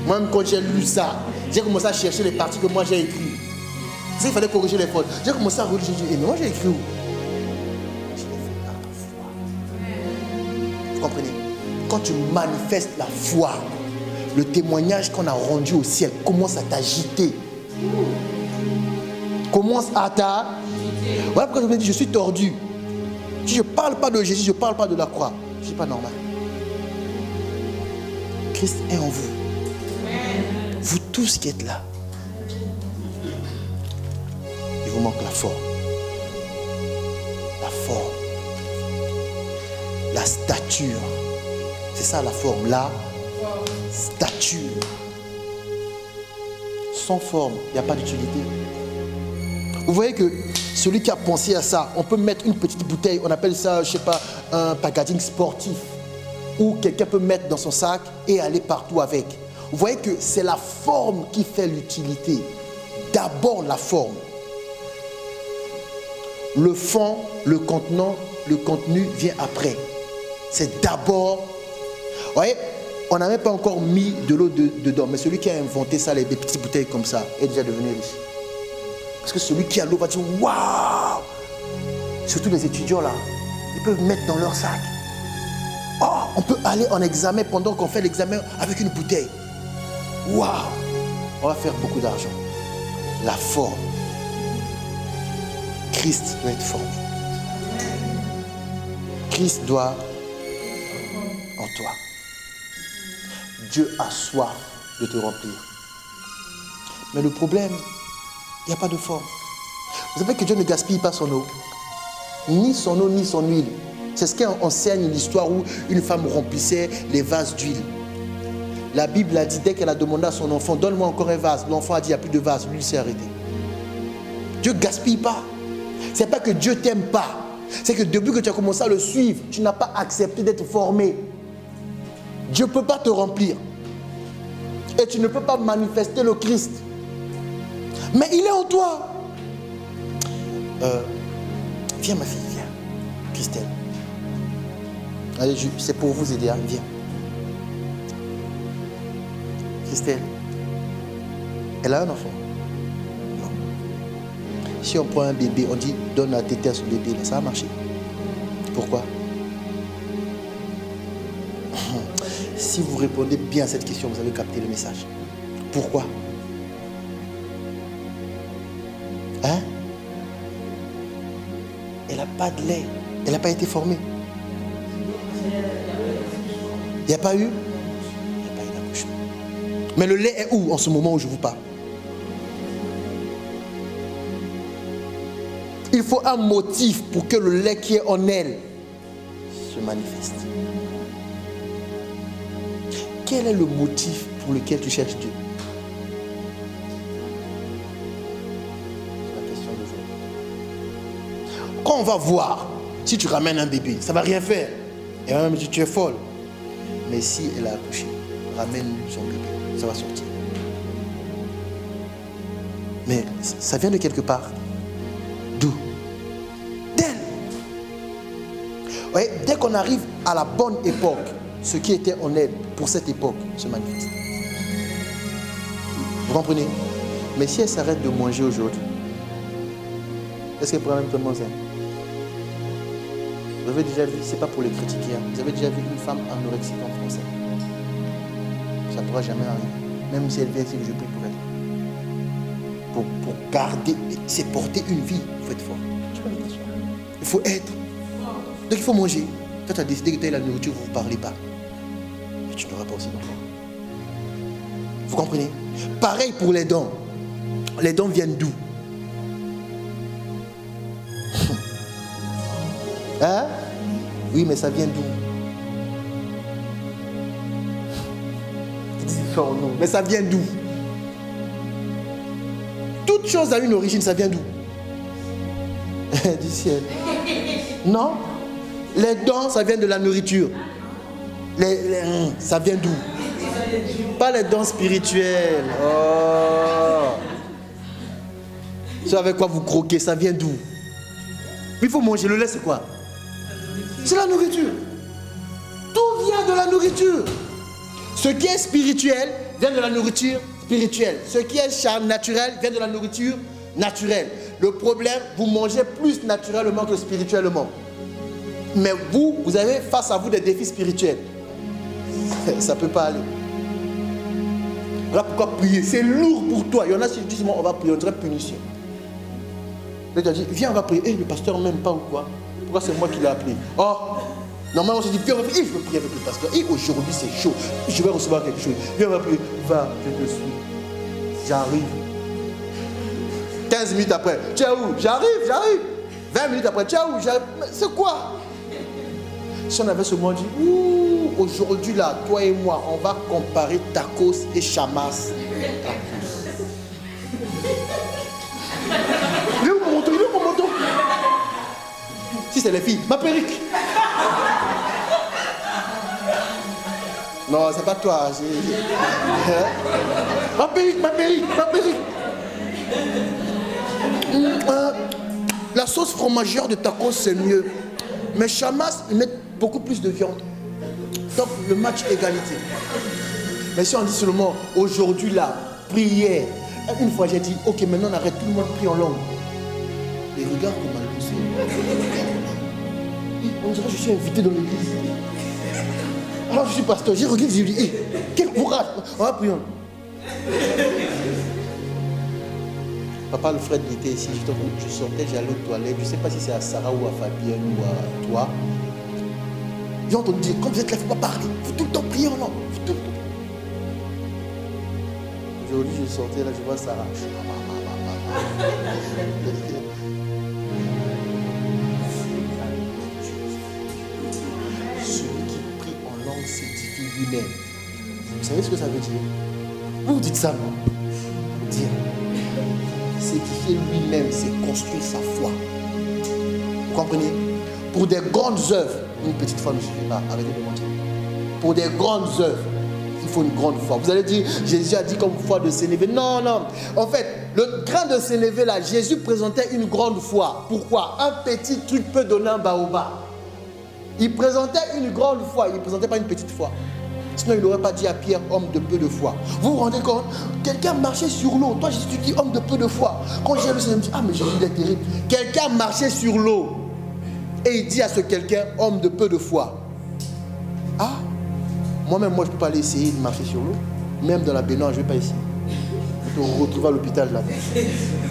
Moi-même, quand j'ai lu ça, j'ai commencé à chercher les parties que moi j'ai écrites. Il fallait corriger les fautes. J'ai commencé à relire, j'ai dit, mais moi j'ai écrit où? Je l'ai fait par la foi. Vous comprenez? Quand tu manifestes la foi, le témoignage qu'on a rendu au ciel commence à t'agiter. Commence à t'agiter. Voilà pourquoi je me dis, je suis tordu. Si je ne parle pas de Jésus, je ne parle pas de la croix. Je ne suis pas normal. Christ est en vous. Vous tous qui êtes là. Il vous manque la forme. La forme. La stature. C'est ça la forme. La stature. Sans forme, il n'y a pas d'utilité. Vous voyez que celui qui a pensé à ça, on peut mettre une petite bouteille, on appelle ça, je ne sais pas, un packaging sportif, où quelqu'un peut mettre dans son sac et aller partout avec. Vous voyez que c'est la forme qui fait l'utilité. D'abord la forme. Le fond, le contenant, le contenu vient après. C'est d'abord... Vous voyez, on n'a même pas encore mis de l'eau dedans, mais celui qui a inventé ça, des petites bouteilles comme ça, est déjà devenu riche. Parce que celui qui a l'eau va dire « Waouh !» Surtout les étudiants là, ils peuvent mettre dans leur sac. Oh, on peut aller en examen pendant qu'on fait l'examen avec une bouteille. Waouh! On va faire beaucoup d'argent. La forme. Christ doit être formé. Christ doit en toi. Dieu a soif de te remplir. Mais le problème, il n'y a pas de forme. Vous savez que Dieu ne gaspille pas son eau. Ni son eau, ni son huile. C'est ce qu'enseigne l'histoire où une femme remplissait les vases d'huile. La Bible a dit, dès qu'elle a demandé à son enfant, donne-moi encore un vase. L'enfant a dit, il n'y a plus de vase. L'huile s'est arrêtée. Dieu ne gaspille pas. Ce n'est pas que Dieu ne t'aime pas. C'est que depuis que tu as commencé à le suivre, tu n'as pas accepté d'être formé. Dieu ne peut pas te remplir. Et tu ne peux pas manifester le Christ. Mais il est en toi. Viens ma fille, viens. Christelle. Allez, c'est pour vous aider, hein. Viens. Christelle. Elle a un enfant? Non. Si on prend un bébé, on dit donne la tétée à ce bébé, là, ça a marché. Pourquoi? Si vous répondez bien à cette question, vous avez capté le message. Pourquoi? Hein? Elle n'a pas de lait. Elle n'a pas été formée. Il n'y a pas eu? Il n'y a pas eu d'accouchement. Mais le lait est où en ce moment où je vous parle? Il faut un motif pour que le lait qui est en elle se manifeste. Quel est le motif pour lequel tu cherches Dieu? C'est la question d'aujourd'hui. Quand on va voir, si tu ramènes un bébé, ça ne va rien faire. Et même si tu es folle. Mais si elle a accouché, ramène son bébé, ça va sortir. Mais ça vient de quelque part. D'où? D'elle. Ouais, dès qu'on arrive à la bonne époque, ce qui était en elle pour cette époque se manifeste. Vous comprenez? Mais si elle s'arrête de manger aujourd'hui, est-ce qu'elle pourra même tomber enceinte? Vous avez déjà vu, c'est pas pour les critiquer, hein. Vous avez déjà vu une femme anorexique en français? Ça ne pourra jamais arriver. Même si elle vient ici, je prie pour elle. Pour garder, c'est porter une vie, il faut être fort. Il faut être. Donc il faut manger. Quand tu as décidé que tu as la nourriture, vous ne parlez pas. Mais tu n'auras pas aussi d'enfant. Vous comprenez? Pareil pour les dents. Les dents viennent d'où? Hein? Oui, mais ça vient d'où? Mais ça vient d'où? Toute chose a une origine, ça vient d'où? Du ciel. Non? Les dents, ça vient de la nourriture. Ça vient d'où? Pas les dents spirituelles. Oh. C'est avec quoi vous croquez, ça vient d'où? Il faut manger. Le lait, c'est quoi? C'est la nourriture. Tout vient de la nourriture. Ce qui est spirituel vient de la nourriture spirituelle. Ce qui est naturel vient de la nourriture naturelle. Le problème, vous mangez plus naturellement que spirituellement. Mais vous avez face à vous des défis spirituels. Ça ne peut pas aller. Voilà pourquoi prier, c'est lourd pour toi. Il y en a qui disent, on va prier, on dirait punition. Là, tu as dit, viens, on va prier. Eh, le pasteur n'aime pas ou quoi? Pourquoi c'est moi qui l'ai appelé? Oh, normalement on se dit, viens, on va prier. Je veux prier avec le pasteur. Et aujourd'hui c'est chaud. Je vais recevoir quelque chose. Viens, on va prier. Va, je te suis. J'arrive. 15 minutes après, tu es où? J'arrive. 20 minutes après, tu es où? C'est quoi? Si on avait seulement dit, aujourd'hui là, toi et moi, on va comparer tacos et chamas. Il est où mon moto? Si c'est les filles, ma perruque. Non, c'est pas toi. Ma perruque. La sauce fromagère de tacos, c'est mieux. Mais chamas, ils mettent beaucoup plus de viande. Donc, le match égalité. Mais si on dit seulement, aujourd'hui là, prière. Une fois, j'ai dit, ok, maintenant on arrête, tout le monde prie en langue. Et regarde comment elle pousse. On dirait que je suis invité dans l'église. Alors je suis pasteur, j'ai regardé, j'ai dit, quel courage. On va prier. Papa, le frère était ici, je sortais, j'allais aux toilettes. Je ne sais pas si c'est à Sarah ou à Fabienne ou à toi. Ils ont entendu dire, quand vous êtes là, il ne faut pas parler. Il faut tout le temps prier en langue. Aujourd'hui, je sortais là, je vois Sarah. Celui qui prie en langue s'édifie lui-même. Vous savez ce que ça veut dire? Vous dites ça, non? Dire. S'édifier lui-même, c'est construire sa foi. Vous comprenez? Pour des grandes œuvres, une petite foi ne suffit pas. Arrêtez de mentir. Pour des grandes œuvres, il faut une grande foi. Vous allez dire, Jésus a dit comme foi de s'élever. Non, non. En fait, le grain de s'élever là, Jésus présentait une grande foi. Pourquoi? Un petit truc peut donner un baobab. Il présentait une grande foi, il ne présentait pas une petite foi. Sinon, il n'aurait pas dit à Pierre, homme de peu de foi. Vous vous rendez compte? Quelqu'un marchait sur l'eau. Toi, Jésus, tu dis homme de peu de foi. Quand j'ai lu ça, je me dis, ah, mais Jésus, il est terrible. Quelqu'un marchait sur l'eau. Et il dit à ce quelqu'un, homme de peu de foi. Ah, moi-même, moi, je ne peux pas aller essayer de marcher sur l'eau. Même dans la baignoire, je ne vais pas essayer. Je vais me retrouver à l'hôpital là.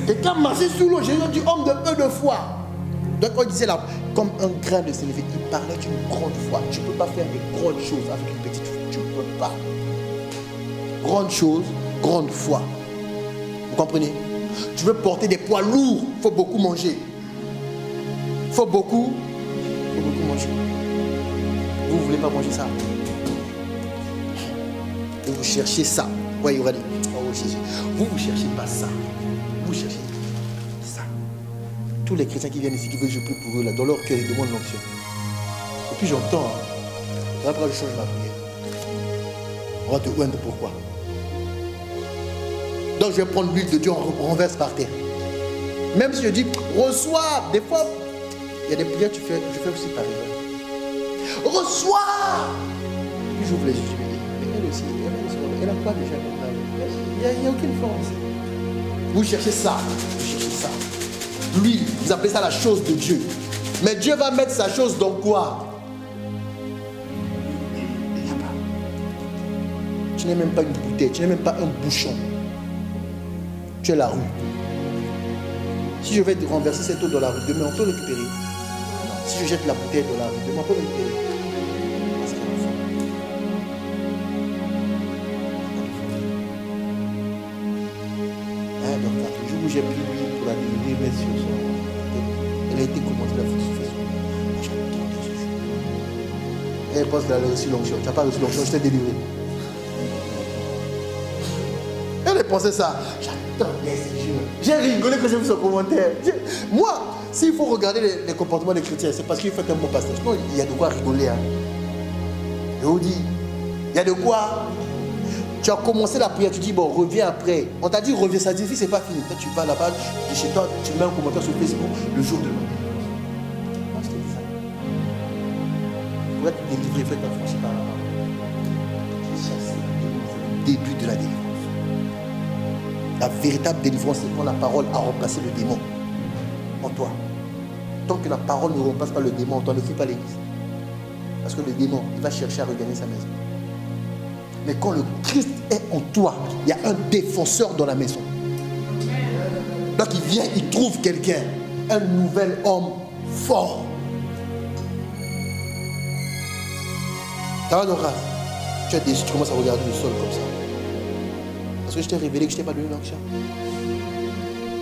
Quelqu'un marchait sur l'eau. Jésus dit, homme de peu de foi. Donc, on disait là, comme un grain de s'élever, il parlait d'une grande foi. Tu ne peux pas faire de grandes choses avec une petite foi. Tu ne peux pas. Grande chose, grande foi. Vous comprenez? Tu veux porter des poids lourds, il faut beaucoup manger. Il faut beaucoup manger. Vous ne voulez pas manger ça. Et vous cherchez ça. Voyez, regardez. Oh Jésus. Vous ne cherchez pas ça. Vous cherchez ça. Tous les chrétiens qui viennent ici, qui veulent que je prie pour eux, là, dans leur cœur, ils demandent l'onction. Et puis j'entends, après je change ma prière. On va te oindre pourquoi? Donc je vais prendre l'huile de Dieu, on renverse par terre. Même si je dis, reçois, des fois, il y a des prières que je fais aussi par erreur. Reçois! Puis j'ouvre les yeux, je me dis, mais elle aussi, elle a quoi déjà? Il n'y a aucune force. Vous cherchez ça, vous cherchez ça. L'huile, vous appelez ça la chose de Dieu. Mais Dieu va mettre sa chose dans quoi? Il n'y a pas. Tu n'es même pas une bouteille, tu n'es même pas un bouchon. Tu es la rue. Si je vais te renverser cette eau dans la rue, demain on peut récupérer. Si je jette la bouteille dans la rue, demain on peut récupérer. Parce qu'il y a une foi. Hein, donc, le jour où j'ai pris l'huile pour la délivrer, mais sur son tête, elle a été commentée la photo sur Facebook. J'attendais ce jour. Et elle pense qu'elle a reçu l'onction. Tu n'as pas reçu l'onction, je t'ai délivré. Elle a pensé ça. J'attendais ce jour. J'ai rigolé quand j'ai vu son commentaire. Moi, s'il faut regarder les comportements des chrétiens, c'est parce qu'il fait un bon pasteur. Non, il y a de quoi rigoler. Hein. Je vous dis, il y a de quoi. Tu as commencé la prière, tu dis, bon, reviens après. On t'a dit, reviens, ça dit, c'est pas fini. Toi, tu vas là-bas, tu es chez toi, tu mets un commentaire sur Facebook le jour de l'autre. Moi, je te dis ça. Pour être délivré, il faut être affranchi par là-bas. C'est le début de la délivrance. La véritable délivrance, c'est quand la parole a remplacé le démon en toi. Tant que la parole ne remplace pas le démon en toi, ne fuis pas l'église. Parce que le démon, il va chercher à regagner sa maison. Mais quand le Christ est en toi, il y a un défenseur dans la maison. Donc il vient, il trouve quelqu'un, un nouvel homme fort. Ça va donc, tu as déçu, tu commences à regarder le sol comme ça. Parce que je t'ai révélé que je ne t'ai pas donné l'onction.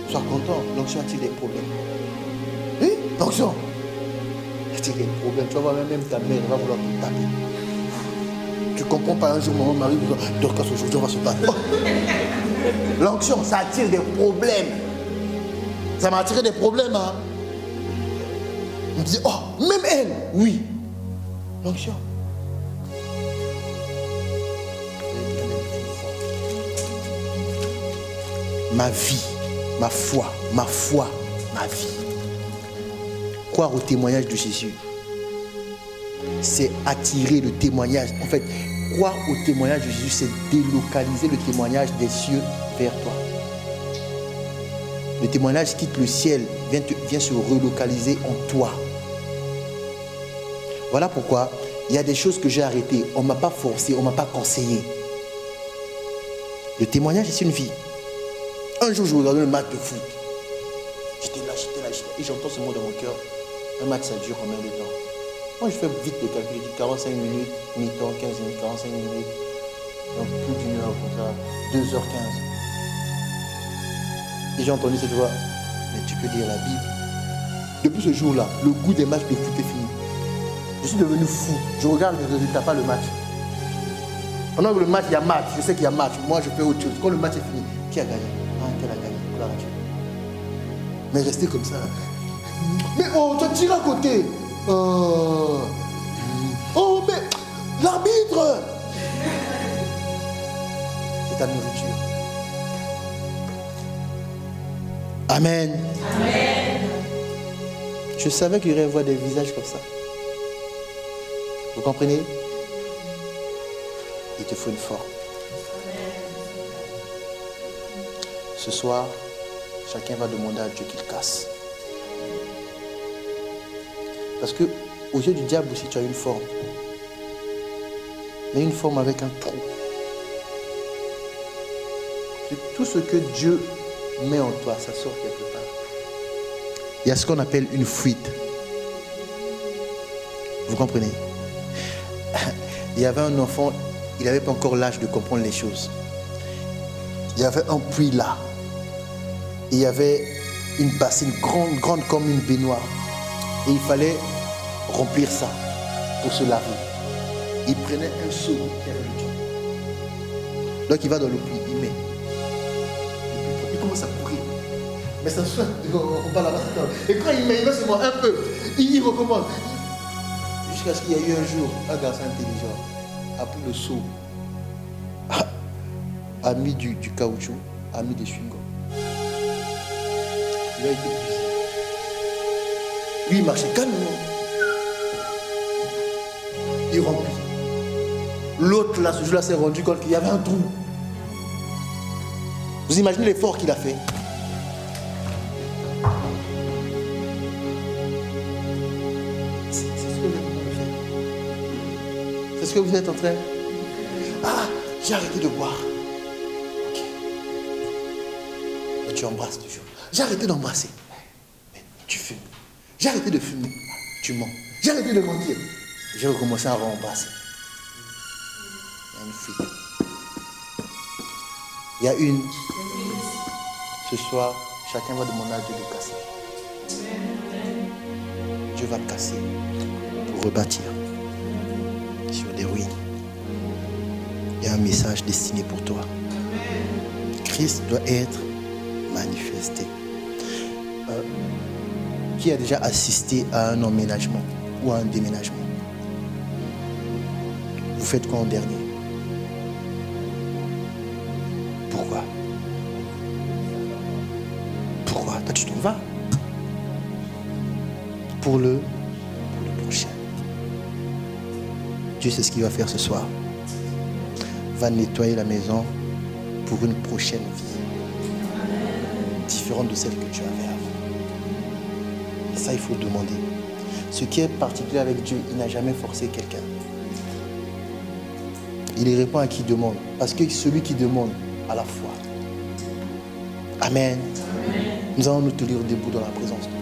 Sois content, l'onction attire des problèmes. Oui, l'onction attire des problèmes. Tu vas voir même ta mère va vouloir te taper. Tu ne comprends pas un jour, mon mari vous dit, Dorcas, aujourd'hui on va se battre. L'onction, ça attire des problèmes. Ça m'a attiré des problèmes. Hein? On me dit, oh, même elle, oui. L'onction. Ma vie, ma foi, ma vie. Croire au témoignage de Jésus, c'est attirer le témoignage. En fait, croire au témoignage de Jésus, c'est délocaliser le témoignage des cieux vers toi. Le témoignage quitte le ciel, vient se relocaliser en toi. Voilà pourquoi il y a des choses que j'ai arrêtées. On ne m'a pas forcé, on ne m'a pas conseillé. Le témoignage, c'est une vie. Un jour, je regardais le match de foot. J'étais là, et j'entends ce mot dans mon cœur. Un match, ça dure combien de temps? Moi, je fais vite le calcul. Je dis 45 minutes, mi-temps, 15 minutes, 45 minutes. Donc, plus d'une heure comme ça. 2h15. Et j'ai entendu cette voix, mais tu peux lire la Bible. Depuis ce jour-là, le goût des matchs de foot est fini. Je suis devenu fou. Je regarde les résultats, pas le match. Pendant que le match, il y a match. Je sais qu'il y a match. Moi, je fais autre chose. Quand le match est fini, qui a gagné? Ah, quel a gagné? Gloire à Dieu. Mais restez comme ça. Mais oh, tu tires à côté. Oh, mais l'arbitre. C'est ta nourriture. Amen. Amen. Je savais qu'il y aurait voir des visages comme ça. Vous comprenez? Il te faut une forme. Ce soir, chacun va demander à Dieu qu'il casse. Parce que aux yeux du diable aussi, tu as une forme. Mais une forme avec un trou. C'est tout ce que Dieu met en toi, ça sort quelque part. Il y a ce qu'on appelle une fuite. Vous comprenez? Il y avait un enfant, il n'avait pas encore l'âge de comprendre les choses. Il y avait un puits là. Et il y avait une bassine grande comme une baignoire. Et il fallait remplir ça pour se laver. Il prenait un seau qui avait le tout. Donc il va dans le puits, il met. Il commence à courir. Mais ça se fait, on va là-bas. Et quand il met seulement un peu, il recommence. Jusqu'à ce qu'il y ait eu un jour, un garçon intelligent a pris le seau, a mis du caoutchouc, a mis des chewing-gums. Il a été épuisé. Lui, il marchait calmement. Il remplit. L'autre, là, ce jour-là, s'est rendu compte qu'il y avait un trou. Vous imaginez l'effort qu'il a fait? C'est ce que vous êtes en train de faire. Ah, j'ai arrêté de boire. Ok. Mais tu embrasses toujours. J'ai arrêté d'embrasser. Mais tu fumes. J'ai arrêté de fumer. Tu mens. J'ai arrêté de mentir. J'ai recommencé à rembrasser. Il y a une fuite. Il y a une. Ce soir, chacun va demander à Dieu de casser. Dieu va casser pour rebâtir sur des ruines. Il y a un message destiné pour toi. Christ doit être manifesté. Qui a déjà assisté à un emménagement ou à un déménagement? Vous faites quoi en dernier? Pourquoi? Pourquoi? Toi, tu t'en vas pour le prochain. Dieu sait ce qu'il va faire ce soir. Va nettoyer la maison pour une prochaine vie. Différente de celle que tu avais avant. Et ça, il faut demander. Ce qui est particulier avec Dieu, il n'a jamais forcé quelqu'un. Il y répond à qui demande. Parce que celui qui demande a la foi. Amen. Amen. Nous allons nous tenir debout dans la présence de Dieu.